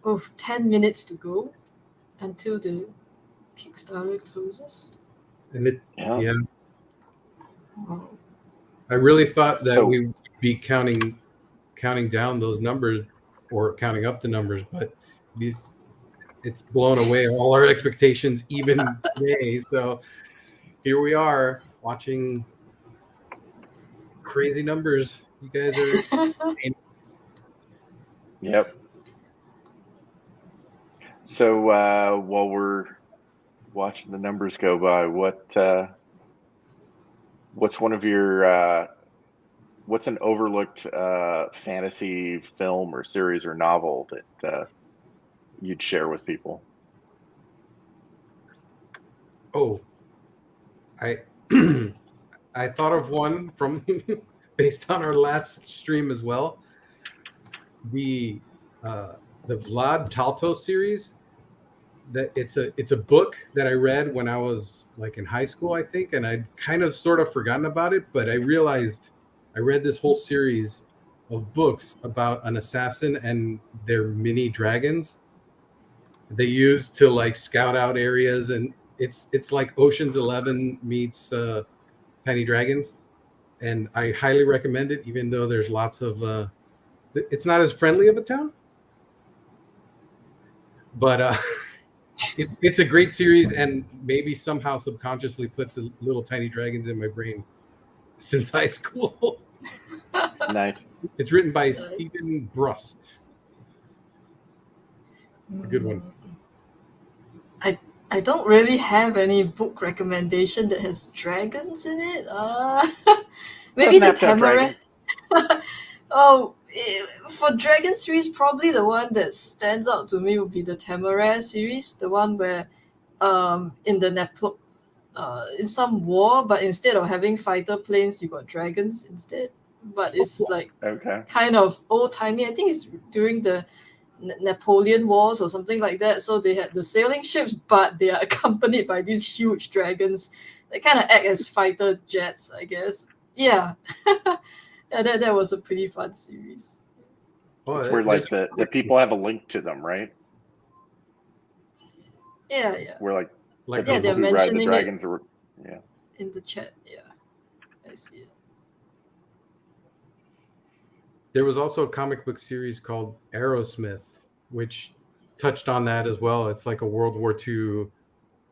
B: Oh, 10 minutes to go until the Kickstarter closes.
D: And
C: Yeah.
B: Wow.
D: I really thought that
C: So-
D: we would be counting down those numbers or counting up the numbers, but it's blown away all our expectations even today. So here we are watching crazy numbers. You guys are
C: Yep. So while we're watching the numbers go by, what's one of your what's an overlooked fantasy film or series or novel that you'd share with people?
D: Oh, I I thought of one from based on our last stream as well. The Vlad Talto series. That it's a book that I read when I was like in high school, I think, and I'd kind of sort of forgotten about it, but I realized I read this whole series of books about an assassin and their mini dragons they use to like scout out areas, and it's like Ocean's 11 meets Tiny Dragons, and I highly recommend it, even though there's lots of it's not as friendly of a town, but it's a great series, and maybe somehow subconsciously put the little tiny dragons in my brain since high school.
C: Nice.
D: It's written by
B: Nice.
D: Stephen Brust. It's a good one.
B: I don't really have any book recommendation that has dragons in it. Maybe
C: Doesn't
B: the
C: have to have
B: Tamarack. For Dragon series, probably the one that stands out to me would be the Tamarack series, the one where in the in some war, but instead of having fighter planes, you got dragons instead. But it's like
C: Okay.
B: kind of old timey. I think it's during the Napoleon Wars or something like that. So they had the sailing ships, but they are accompanied by these huge dragons. They kind of act as fighter jets, I guess. Yeah. Yeah, that was a pretty fun series.
D: Oh,
C: It's where like the people have a link to them, right?
B: Yeah.
C: Where like
D: like
C: the
B: Yeah,
C: people
B: they're
C: who ride the
B: mentioning it.
C: dragons are
B: In the chat, yeah. I see it.
D: there was also a comic book series called Aerosmith, which touched on that as well. It's like a World War II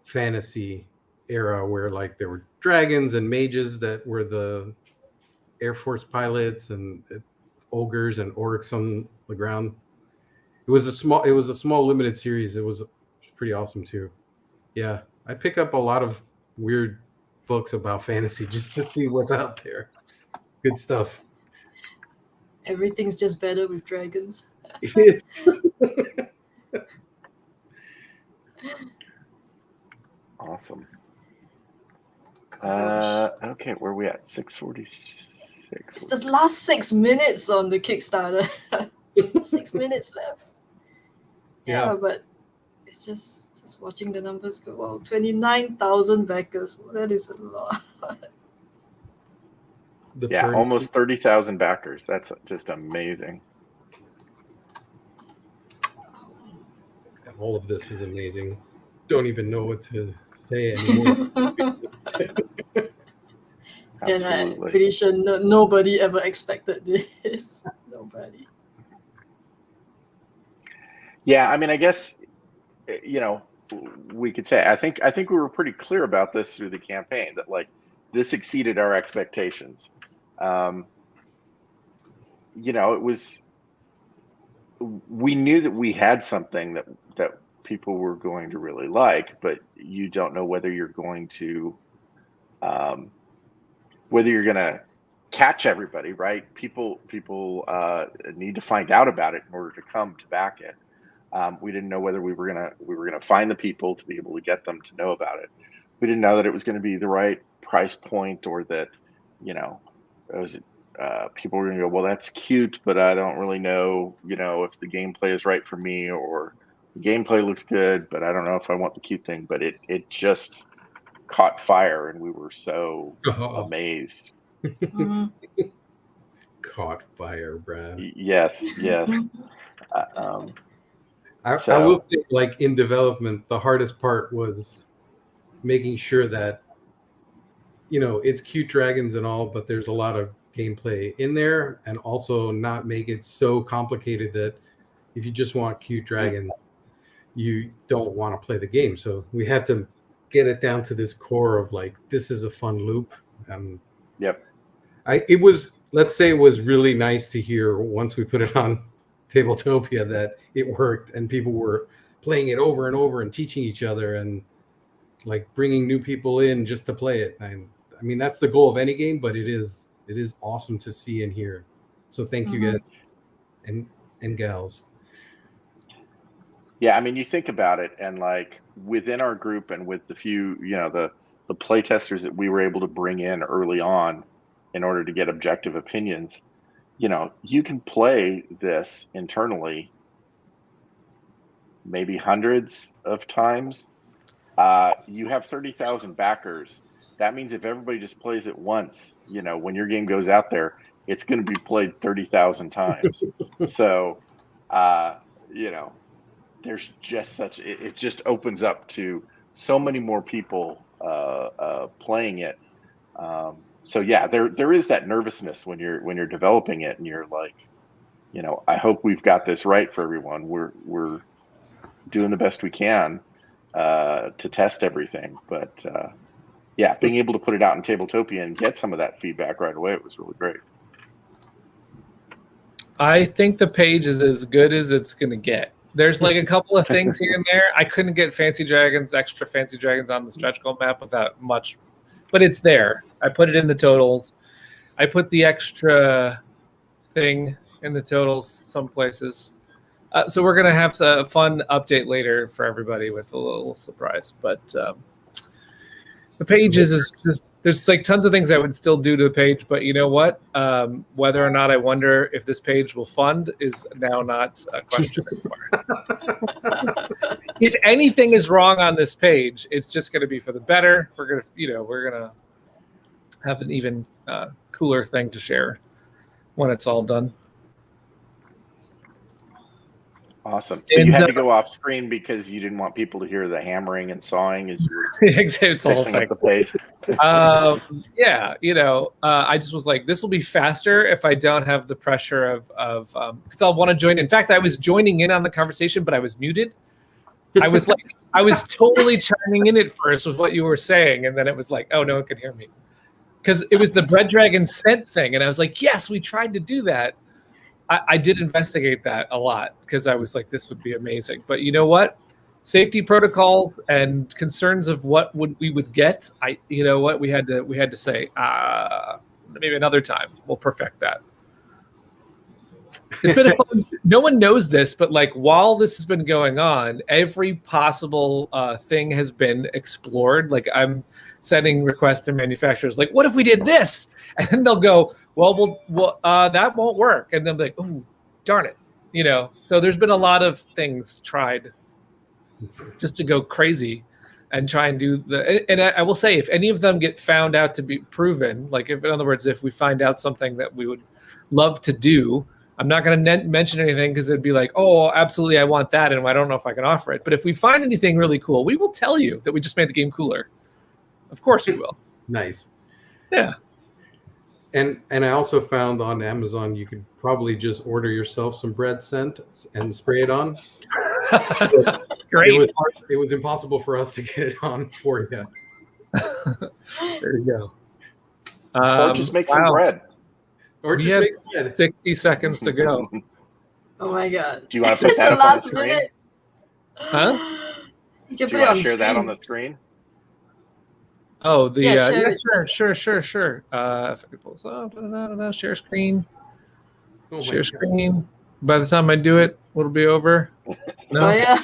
D: fantasy era where like there were dragons and mages that were the Air Force pilots and ogres and orcs on the ground. It was a small limited series. It was pretty awesome too. Yeah, I pick up a lot of weird books about fantasy just to see what's out there. Good stuff.
B: Everything's just better with dragons.
D: It is.
C: Awesome.
B: Gosh.
C: Okay, where are we at? 6:46.
B: It's the last 6 minutes on the Kickstarter. 6 minutes left. Yeah, but it's just watching the numbers go. Wow, 29,000 backers. Well, that is a lot.
C: Yeah, almost 30,000 backers. That's just amazing.
D: All of this is amazing. Don't even know what to say anymore.
B: And I'm pretty sure nobody ever expected this. Nobody.
C: Yeah, I mean, I guess, you know, we could say I think we were pretty clear about this through the campaign that like this exceeded our expectations. You know, it was, we knew that we had something that people were going to really like, but you don't know whether you're going to catch everybody, right? People need to find out about it in order to come to back it. We didn't know whether we were gonna find the people to be able to get them to know about it. We didn't know that it was going to be the right price point, or that, you know, it was people were going to go, well, that's cute, but I don't really know, you know, if the gameplay is right for me, or the gameplay looks good, but I don't know if I want the cute thing. But it just caught fire, and we were so amazed.
D: Caught fire, Brad.
C: Yes.
D: I will say, like, in development, the hardest part was making sure that, you know, it's cute dragons and all, but there's a lot of gameplay in there, and also not make it so complicated that if you just want cute dragons, you don't want to play the game. So we had to get it down to this core of like, this is a fun loop.
C: Yep.
D: It was, let's say, it was really nice to hear once we put it on Tabletopia that it worked, and people were playing it over and over and teaching each other, and like bringing new people in just to play it. I mean, that's the goal of any game, but it is awesome to see and hear. So thank you guys and gals.
C: Yeah, I mean, you think about it, and like within our group and with the few, you know, the play testers that we were able to bring in early on in order to get objective opinions, you know, you can play this internally maybe hundreds of times. You have 30,000 backers. That means if everybody just plays it once, you know, when your game goes out there, it's going to be played 30,000 times. So, you know, there's just it just opens up to so many more people playing it. So yeah, there is that nervousness when you're developing it, and you're like, you know, I hope we've got this right for everyone. We're doing the best we can to test everything, but yeah, being able to put it out in Tabletopia and get some of that feedback right away, it was really great.
A: I think the page is as good as it's going to get. There's like a couple of things here and there. I couldn't get extra fancy dragons on the stretch goal map without much, but it's there. I put it in the totals. I put the extra thing in the totals some places. So we're going to have a fun update later for everybody with a little surprise. But the page is just, there's like tons of things I would still do to the page. But you know what? Whether or not I wonder if this page will fund is now not a question anymore. If anything is wrong on this page, it's just going to be for the better. We're going to have an even cooler thing to share when it's all done.
C: Awesome. So you had to go off screen because you didn't want people to hear the hammering and sawing as you were
A: it's the whole
C: fixing
A: thing.
C: up the page.
A: Yeah, you know, I just was like, this will be faster if I don't have the pressure of because I'll want to join. In fact, I was joining in on the conversation, but I was muted. I was like, I was totally chiming in at first with what you were saying, and then it was like, oh, no one could hear me. Because it was the Bread Dragon scent thing, and I was like, yes, we tried to do that. I did investigate that a lot because I was like, this would be amazing. But you know what? safety protocols and concerns of what we would get, we had to say, maybe another time we'll perfect that. It's been a fun. No one knows this, but like while this has been going on, every possible thing has been explored. Like I'm sending requests to manufacturers, like, what if we did this? And they'll go, well, that won't work. And they'll be like, oh, darn it. So there's been a lot of things tried just to go crazy and try and do and I will say, if any of them get found out to be proven, like if, in other words, if we find out something that we would love to do, I'm not going to mention anything because it'd be like, oh, absolutely, I want that, and I don't know if I can offer it. But if we find anything really cool, we will tell you that we just made the game cooler. Of course we will.
D: Nice.
A: Yeah.
D: And I also found on Amazon you could probably just order yourself some bread scent and spray it on.
A: Great.
D: It was impossible for us to get it on for you.
A: There you go.
C: Or just make some bread.
D: Or
A: We
D: just
A: have
D: make bread.
A: 60 seconds to go.
B: Oh my god.
C: Do you want
B: Is
C: to put
B: this
C: that
B: the
C: up on the
B: last
C: screen?
B: minute?
A: Huh?
B: You can
C: Do
B: put
C: you
B: it on
C: want
B: the
C: to share
B: screen.
C: that on the screen?
A: Oh, the
B: Yeah, share it.
A: sure. If I could pull this up, share screen.
D: Oh my
A: Share
D: God.
A: screen. By the time I do it, it'll be over. No.
B: Oh yeah.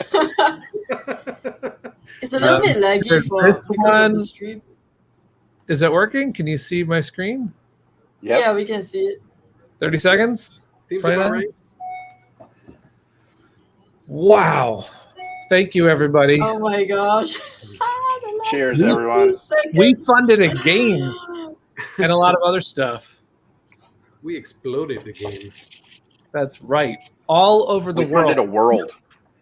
B: It's a little bit laggy
A: there's
B: because
A: this
B: of
A: one.
B: the stream.
A: Is it working? Can you see my screen?
C: Yep.
B: Yeah, we can see it.
A: 30 seconds?
D: Seems about
A: 29?
D: right.
A: Wow. Thank you, everybody.
B: Oh my gosh. The last
C: Cheers,
B: few
C: everyone.
B: seconds.
A: We funded a game and a lot of other stuff.
D: We exploded the game.
A: That's right. All over the
C: We funded
A: world.
C: a world.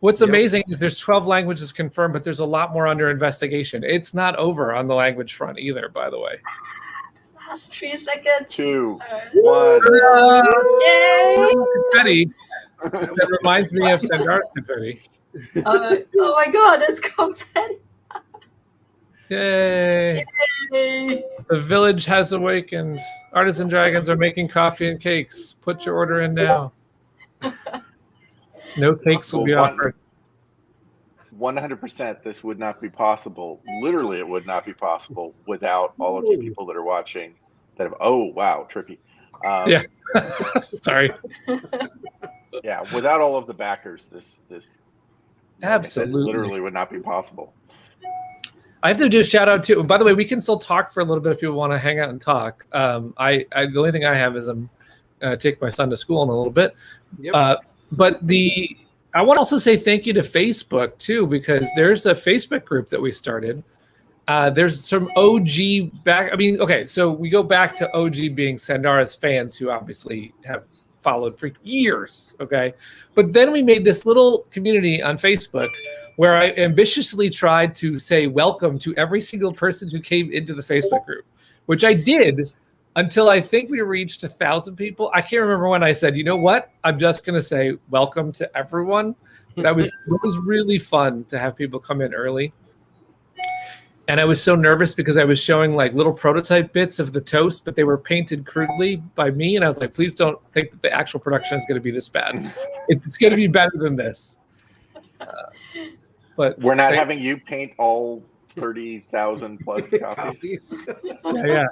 A: What's
D: Yep.
A: amazing is there's 12 languages confirmed, but there's a lot more under investigation. It's not over on the language front either, by the way.
B: Last 3 seconds.
C: 2,
B: Alright.
C: 1.
B: Yay!
A: Confetti. That reminds me of Sandara's confetti.
B: Oh my god, that's confetti.
A: Yay.
B: Yay.
A: The village has awakened. Artisan dragons are making coffee and cakes. Put your order in now. No cakes will be offered.
C: 100% this would not be possible. Literally, it would not be possible without all of you people that are watching that have, oh, wow, trippy.
A: Yeah. Sorry.
C: Yeah, without all of the backers, this
A: Absolutely.
C: literally would not be possible.
A: I have to do a shout out too. By the way, we can still talk for a little bit if people want to hang out and talk. The only thing I have is I'm take my son to school in a little bit.
D: Yep.
A: But I want to also say thank you to Facebook too, because there's a Facebook group that we started. There's some OG back. I mean, okay, so we go back to OG being Sandara's fans who obviously have followed for years. Okay. But then we made this little community on Facebook where I ambitiously tried to say welcome to every single person who came into the Facebook group, which I did until I think we reached 1,000 people. I can't remember when I said, you know what? I'm just going to say welcome to everyone. But it was really fun to have people come in early. And I was so nervous because I was showing like little prototype bits of the toast, but they were painted crudely by me. And I was like, please don't think that the actual production is going to be this bad. It's going to be better than this. But
C: We're not having you paint all 30,000 plus copies.
A: Yeah.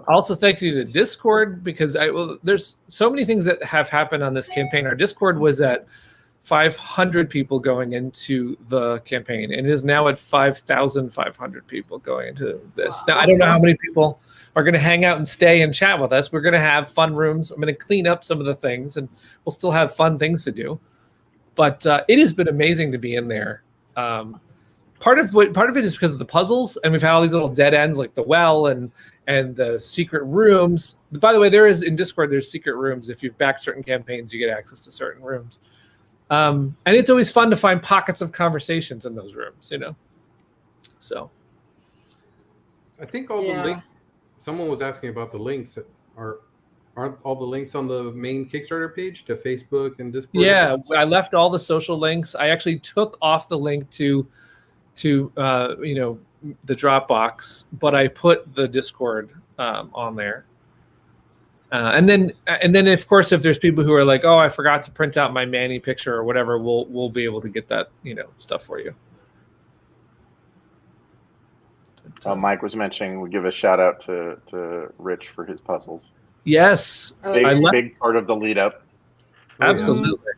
A: Also, thank you to Discord because there's so many things that have happened on this campaign. Our Discord was at 500 people going into the campaign, and it is now at 5,500 people going into this. Now, I don't know how many people are going to hang out and stay and chat with us. We're going to have fun rooms. I'm going to clean up some of the things, and we'll still have fun things to do. But it has been amazing to be in there. Part of it is because of the puzzles, and we've had all these little dead ends like the well and the secret rooms. By the way, in Discord, there's secret rooms. If you've backed certain campaigns, you get access to certain rooms. And it's always fun to find pockets of conversations in those rooms, So
D: I think all the links. Someone was asking about the links. Aren't all the links on the main Kickstarter page to Facebook and Discord?
A: Yeah, I left all the social links. I actually took off the link to the Dropbox, but I put the Discord on there. And then of course, if there's people who are like, oh, I forgot to print out my Manny picture or whatever, we'll be able to get that, stuff for you.
C: Mike was mentioning we give a shout out to Rich for his puzzles.
A: Yes,
C: Big part of the lead up.
A: Absolutely.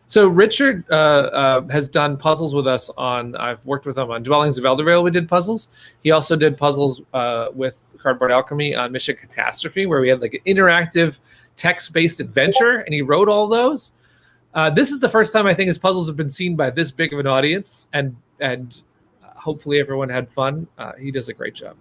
A: So Richard has done puzzles with us I've worked with him on Dwellings of Eldervale. We did puzzles. He also did puzzles with Cardboard Alchemy on Mission Catastrophe, where we had like an interactive text-based adventure, and he wrote all those. This is the first time I think his puzzles have been seen by this big of an audience, and hopefully everyone had fun. He does a great job.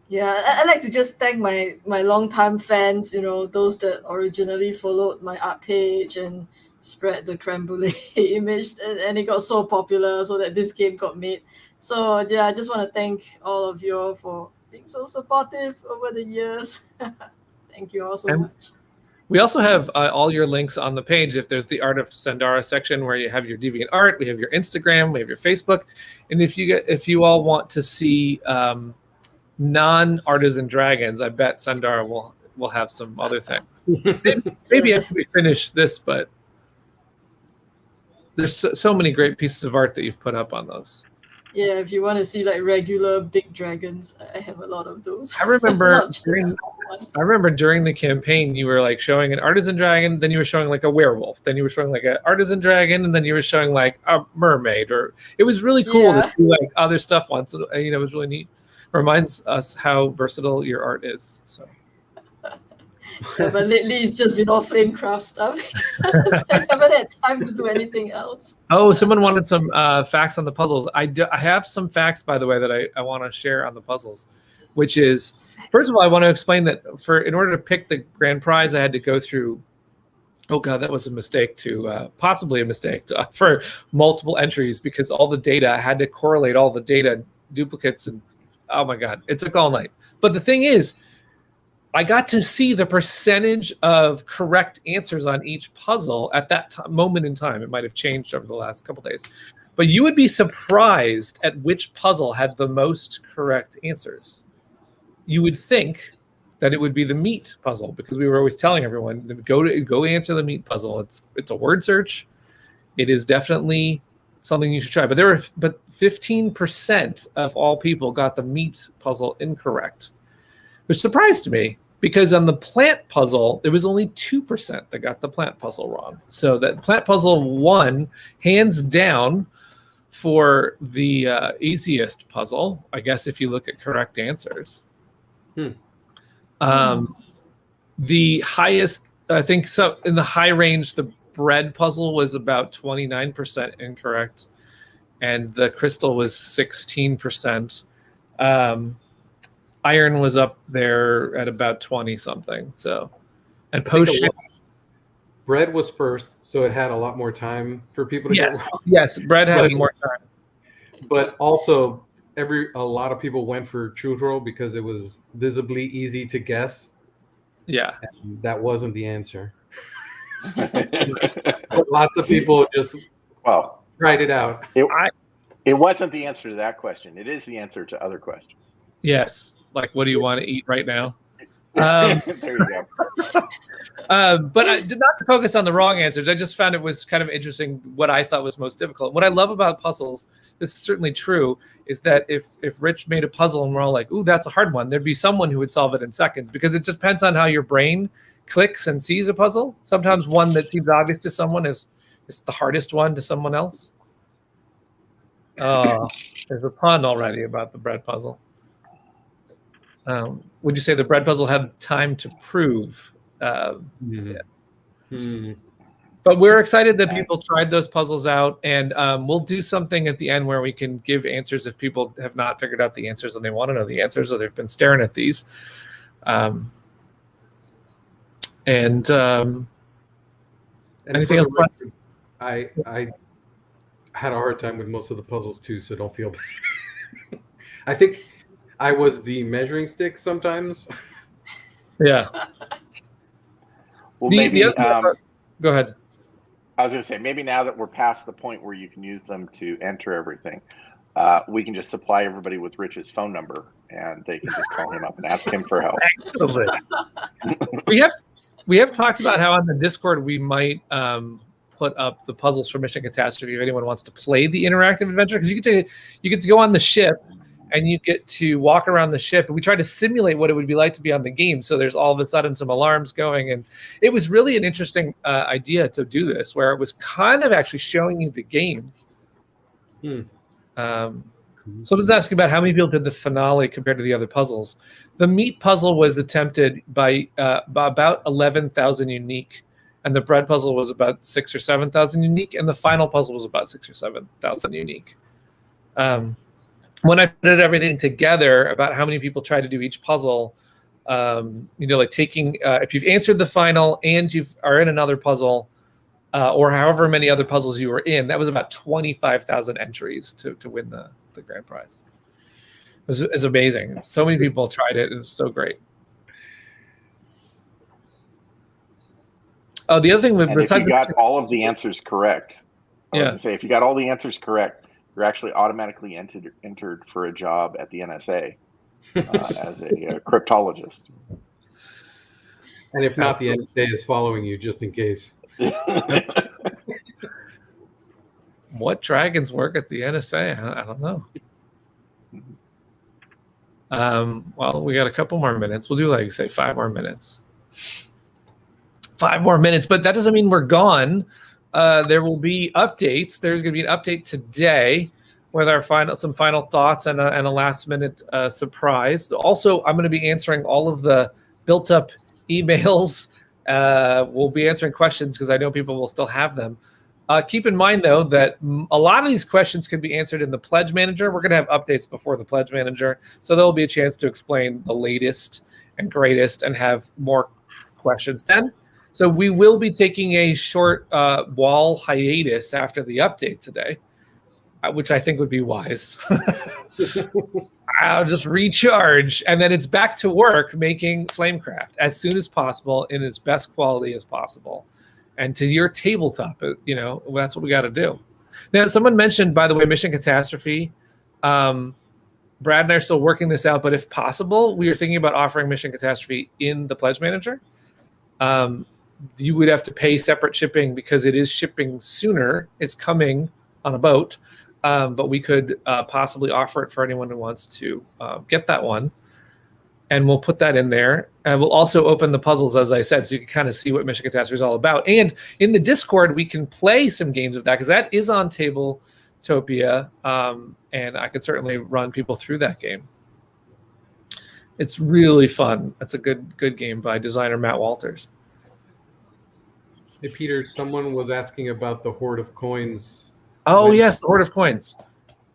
B: Yeah, I'd like to just thank my longtime fans, those that originally followed my art page and spread the creme brulee image, and it got so popular so that this game got made. So yeah, I just want to thank all of you for being so supportive over the years. Thank you all so much.
A: We also have all your links on the page. If there's the Art of Sandara section where you have your deviant art, we have your Instagram, we have your Facebook, and if you all want to see non-artisan dragons, I bet Sandara will have some other things. Maybe after we finish this, but there's so many great pieces of art that you've put up on those.
B: Yeah, if you want to see like regular big dragons, I have a lot of those.
A: I remember during the campaign, you were like showing an artisan dragon, then you were showing like a werewolf, then you were showing like an artisan dragon, and then you were showing like a mermaid. Or it was really cool to see like other stuff once. It was really neat. Reminds us how versatile your art is. So.
B: Yeah, but lately it's just been all Flamecraft stuff. I haven't had time to do anything else.
A: Oh, someone wanted some facts on the puzzles. I have some facts, by the way, that I want to share on the puzzles, which is, first of all, I want to explain that in order to pick the grand prize, I had to go through, oh God, that was a mistake possibly a mistake for multiple entries, because all the data, I had to correlate all the data duplicates, and oh my God, it took all night. But the thing is, I got to see the percentage of correct answers on each puzzle at that moment in time. It might have changed over the last couple of days. But you would be surprised at which puzzle had the most correct answers. You would think that it would be the meat puzzle, because we were always telling everyone, go answer the meat puzzle. It's a word search. It is definitely something you should try. But 15% of all people got the meat puzzle incorrect, which surprised me, because on the plant puzzle, it was only 2% that got the plant puzzle wrong. So that plant puzzle won hands down for the easiest puzzle, I guess, if you look at correct answers. The highest, I think, so in the high range, the bread puzzle was about 29% incorrect, and the crystal was 16%. Iron was up there at about 20 something. So, and potion.
D: Bread was first, so it had a lot more time for people to get wrong.
A: Yes, bread had more time.
D: But also, a lot of people went for truth roll because it was visibly easy to guess.
A: Yeah,
D: and that wasn't the answer. But lots of people just tried it out.
C: It wasn't the answer to that question. It is the answer to other questions.
A: Yes. Like, what do you want to eat right now?
C: There you go.
A: But I did not focus on the wrong answers. I just found it was kind of interesting what I thought was most difficult. What I love about puzzles, this is certainly true, is that if Rich made a puzzle and we're all like, ooh, that's a hard one, there'd be someone who would solve it in seconds, because it just depends on how your brain clicks and sees a puzzle. Sometimes one that seems obvious to someone is the hardest one to someone else. Oh, there's a pun already about the bread puzzle. Would you say the bread puzzle had time to prove? Yes. But we're excited that people tried those puzzles out, and we'll do something at the end where we can give answers if people have not figured out the answers and they want to know the answers, or they've been staring at these. Anything else?
D: I had a hard time with most of the puzzles too, so don't feel bad. I think I was the measuring stick sometimes.
A: Yeah.
C: Well, maybe.
A: Go ahead.
C: I was going to say, maybe now that we're past the point where you can use them to enter everything, we can just supply everybody with Rich's phone number, and they can just call him up and ask him for help.
A: Excellent. we have talked about how on the Discord we might put up the puzzles for Mission Catastrophe if anyone wants to play the interactive adventure, because you get to go on the ship and you get to walk around the ship, and we tried to simulate what it would be like to be on the game. So there's all of a sudden some alarms going, and it was really an interesting idea to do this, where it was kind of actually showing you the game. Someone's asking about how many people did the finale compared to the other puzzles. The meat puzzle was attempted by about 11,000 unique, and the bread puzzle was about 6,000 or 7,000 unique, and the final puzzle was about 6,000 or 7,000 unique. When I put everything together about how many people try to do each puzzle, like taking if you've answered the final and you are in another puzzle, or however many other puzzles you were in, that was about 25,000 entries to win the grand prize. It was amazing. So many people tried it. It was so great. Oh, the other thing, besides
C: if you got all of the answers correct, I was
A: yeah,
C: gonna say, if you got all the answers correct, you're actually automatically entered for a job at the NSA as a cryptologist.
D: And if not, the NSA is following you just in case.
A: What dragons work at the NSA? I don't know. Well, we got a couple more minutes. We'll do, like, say, 5 more minutes. 5 more minutes, but that doesn't mean we're gone. There will be updates. There's going to be an update today with our some final thoughts and a last-minute surprise. Also, I'm going to be answering all of the built-up emails. We'll be answering questions because I know people will still have them. Keep in mind, though, that a lot of these questions could be answered in the Pledge Manager. We're going to have updates before the Pledge Manager, so there will be a chance to explain the latest and greatest and have more questions then. So we will be taking a short wall hiatus after the update today, which I think would be wise. I'll just recharge, and then it's back to work making Flamecraft as soon as possible in as best quality as possible. And to your tabletop, that's what we got to do. Now, someone mentioned, by the way, Mission Catastrophe. Brad and I are still working this out, but if possible, we are thinking about offering Mission Catastrophe in the Pledge Manager. You would have to pay separate shipping because it is shipping sooner. It's coming on a boat, but we could possibly offer it for anyone who wants to get that one. And we'll put that in there. And we'll also open the puzzles, as I said, so you can kind of see what Mission Catastrophe is all about. And in the Discord, we can play some games of that because that is on Tabletopia, and I could certainly run people through that game. It's really fun. It's a good game by designer Matt Walters.
D: Hey, Peter, someone was asking about the hoard of coins.
A: Oh, yes, the hoard of coins.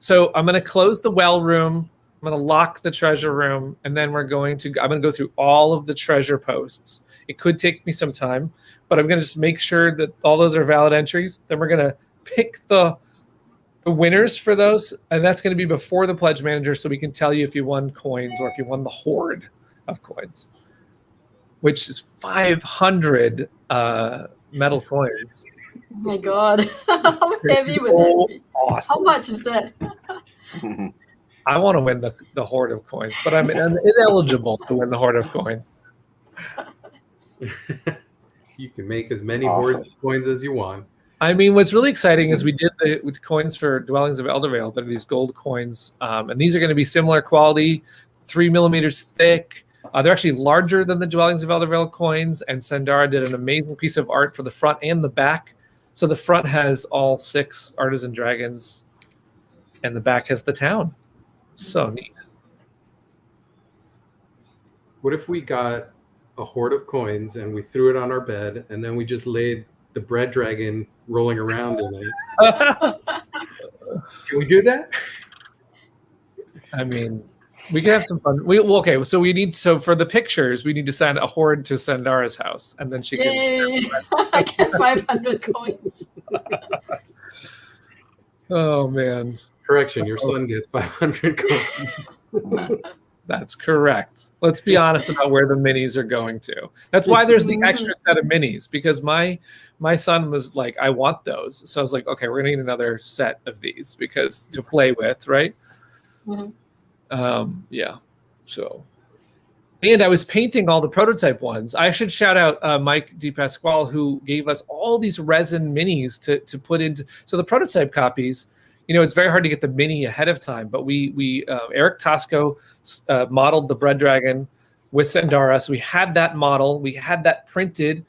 A: So I'm going to close the well room. I'm going to lock the treasure room, and then I'm going to go through all of the treasure posts. It could take me some time, but I'm going to just make sure that all those are valid entries. Then we're going to pick the winners for those, and that's going to be before the Pledge Manager, so we can tell you if you won coins or if you won the hoard of coins, which is 500 metal coins.
B: Oh my God. How heavy would that be?
A: Awesome.
B: How much is that?
A: I want to win the hoard of coins, but I'm ineligible to win the hoard of coins.
D: You can make as many hoards of coins as you want.
A: I mean, what's really exciting is we did the coins for Dwellings of Eldervale. They're these gold coins, and these are going to be similar quality, 3 millimeters thick. They're actually larger than the Dwellings of Eldervale coins, and Sandara did an amazing piece of art for the front and the back. So the front has all 6 artisan dragons, and the back has the town. So neat.
D: What if we got a hoard of coins and we threw it on our bed, and then we just laid the bread dragon rolling around in it? Can we do that?
A: I mean, we can have some fun. Okay, so for the pictures, we need to send a hoard to Sandara's house, and then she can.
B: Yay! I get 500 coins.
A: Oh man!
D: Correction, your son gets 500 coins.
A: That's correct. Let's be honest about where the minis are going to. That's why there's the extra set of minis, because my son was like, I want those. So I was like, okay, we're gonna need another set of these because to play with, right? Yeah. So, and I was painting all the prototype ones. I should shout out Mike DePasquale, who gave us all these resin minis to put into. So the prototype copies, you know, it's very hard to get the mini ahead of time, but we Eric Tosco modeled the bread dragon with Sandara. So we had that model, we had that printed.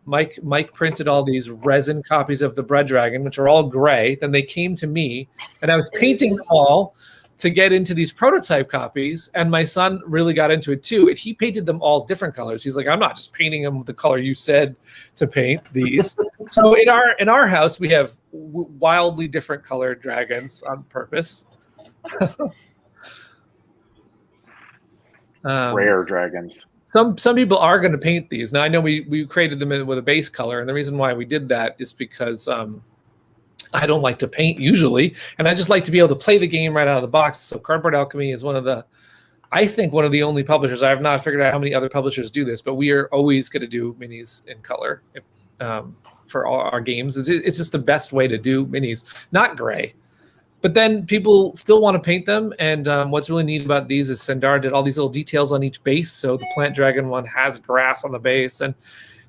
A: Mike printed all these resin copies of the bread dragon, which are all gray. Then they came to me, and I was painting them all to get into these prototype copies. And my son really got into it too. And he painted them all different colors. He's like, I'm not just painting them with the color you said to paint these. So in our house, we have wildly different colored dragons on purpose.
C: Rare dragons.
A: Some people are going to paint these. Now I know we created them with a base color, and the reason why we did that is because I don't like to paint usually, and I just like to be able to play the game right out of the box. So Cardboard Alchemy is one of the only publishers. I have not figured out how many other publishers do this, but we are always going to do minis in color for all our games. It's just the best way to do minis, not gray. But then people still want to paint them, and what's really neat about these is Sandara did all these little details on each base. So the Plant Dragon one has grass on the base, and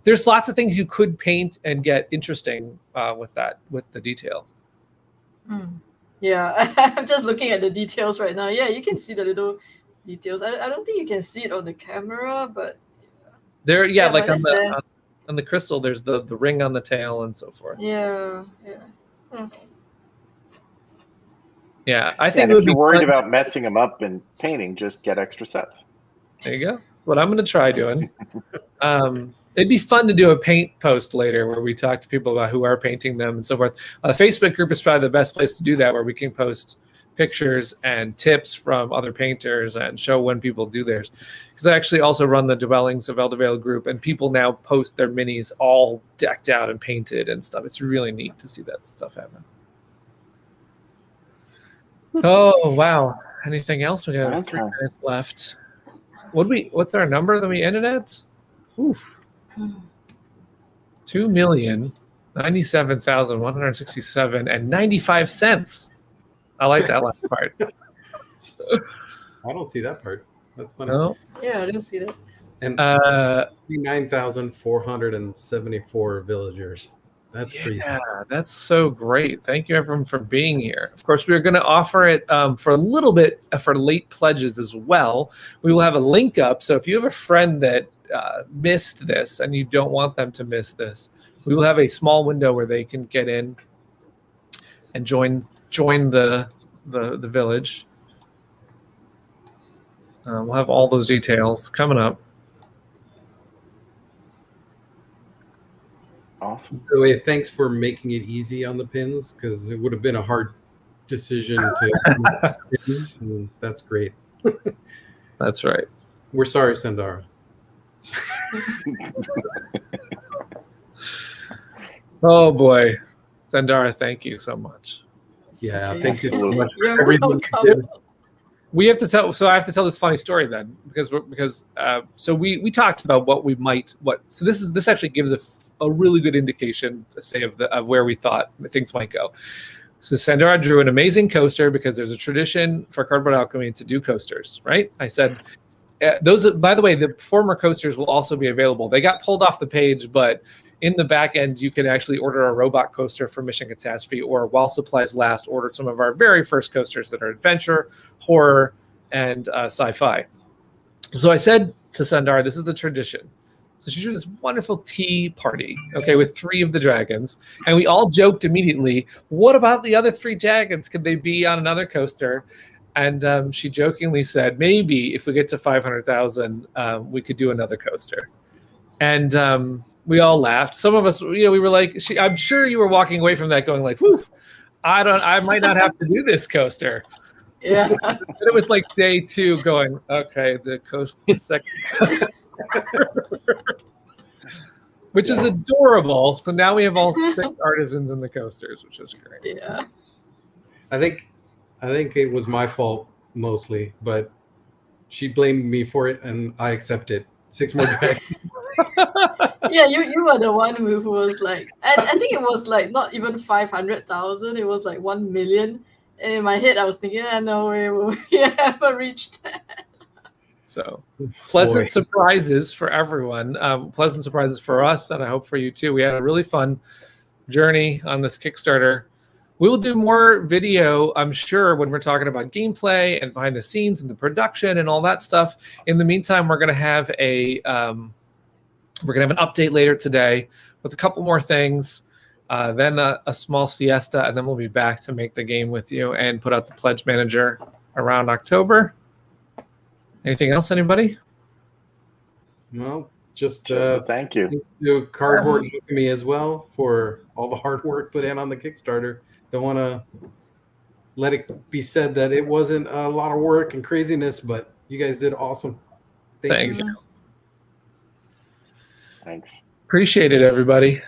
A: there's lots of things you could paint and get interesting with the detail.
B: Yeah, I'm just looking at the details right now. Yeah, you can see the little details. I don't think you can see it on the camera, but
A: there, yeah, like on the crystal, there's the ring on the tail and so forth.
B: Yeah.
A: Yeah, I think
C: if you're worried about messing them up and painting, just get extra sets.
A: There you go. What I'm going to try doing. It'd be fun to do a paint post later where we talk to people about who are painting them and so forth. The Facebook group is probably the best place to do that, where we can post pictures and tips from other painters and show when people do theirs. Because I actually also run the Dwellings of Eldervale group, and people now post their minis all decked out and painted and stuff. It's really neat to see that stuff happen. Oh, wow. Anything else? We got 3 minutes left. What's our number that we ended at? Oof. 2,097,167.95. I like that last part.
D: I don't see that part. That's funny.
A: No?
B: Yeah, I don't see that.
D: And 9,474 villagers. That's pretty.
A: Yeah, that's so great. Thank you, everyone, for being here. Of course, we're going to offer it for a little bit for late pledges as well. We will have a link up. So if you have a friend that missed this and you don't want them to miss this, we will have a small window where they can get in and join the village. We'll have all those details coming up.
C: Awesome.
D: By the way, thanks for making it easy on the pins, because it would have been a hard decision to pins, and that's great.
A: That's right.
D: We're sorry, Sandara.
A: Oh boy, Sandara, thank you so much.
D: Yeah, thank you so
C: Absolutely.
D: much for
B: You're
D: everything you
B: welcome.
D: did.
A: We have to tell. So I have to tell this funny story then, because so we talked about So this actually gives a really good indication to say of where we thought things might go. So Sandara drew an amazing coaster, because there's a tradition for Cardboard Alchemy to do coasters, right? I said those. By the way, the former coasters will also be available. They got pulled off the page, but in the back end, you can actually order a robot coaster for Mission Catastrophe, or while supplies last, order some of our very first coasters that are adventure, horror, and sci-fi. So I said to Sandara, this is the tradition. So she drew this wonderful tea party, okay, with 3 of the dragons. And we all joked immediately, what about the other 3 dragons? Could they be on another coaster? And she jokingly said, maybe if we get to 500,000, we could do another coaster. And we all laughed. Some of us, we were like, I'm sure you were walking away from that going like, whew, I might not have to do this coaster.
B: Yeah.
A: And it was like day 2 going, okay, the second coaster. Which is adorable. So now we have all 6 artisans in the coasters, which is great.
B: Yeah.
D: I think it was my fault mostly, but she blamed me for it, and I accepted 6 more dragons.
B: Yeah, you were the one who was like, I think it was like not even 500,000. It was like 1 million. And in my head, I was thinking, no way will we ever reach that.
A: So pleasant
D: Boy.
A: surprises for everyone. Pleasant surprises for us, and I hope for you too. We had a really fun journey on this Kickstarter. We will do more video, I'm sure, when we're talking about gameplay and behind the scenes and the production and all that stuff. In the meantime, we're going to have an update later today with a couple more things, then a small siesta, and then we'll be back to make the game with you and put out the Pledge Manager around October. Anything else, anybody?
D: Well, just
C: thank you.
D: thanks to Cardboard Alchemy as well for all the hard work put in on the Kickstarter. Don't want to let it be said that it wasn't a lot of work and craziness, but you guys did awesome. Thank you.
C: Thanks.
A: Appreciate it, everybody.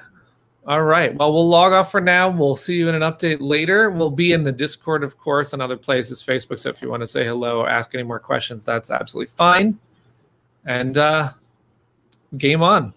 A: All right. Well, we'll log off for now. We'll see you in an update later. We'll be in the Discord, of course, and other places, Facebook. So if you want to say hello or ask any more questions, that's absolutely fine. And game on.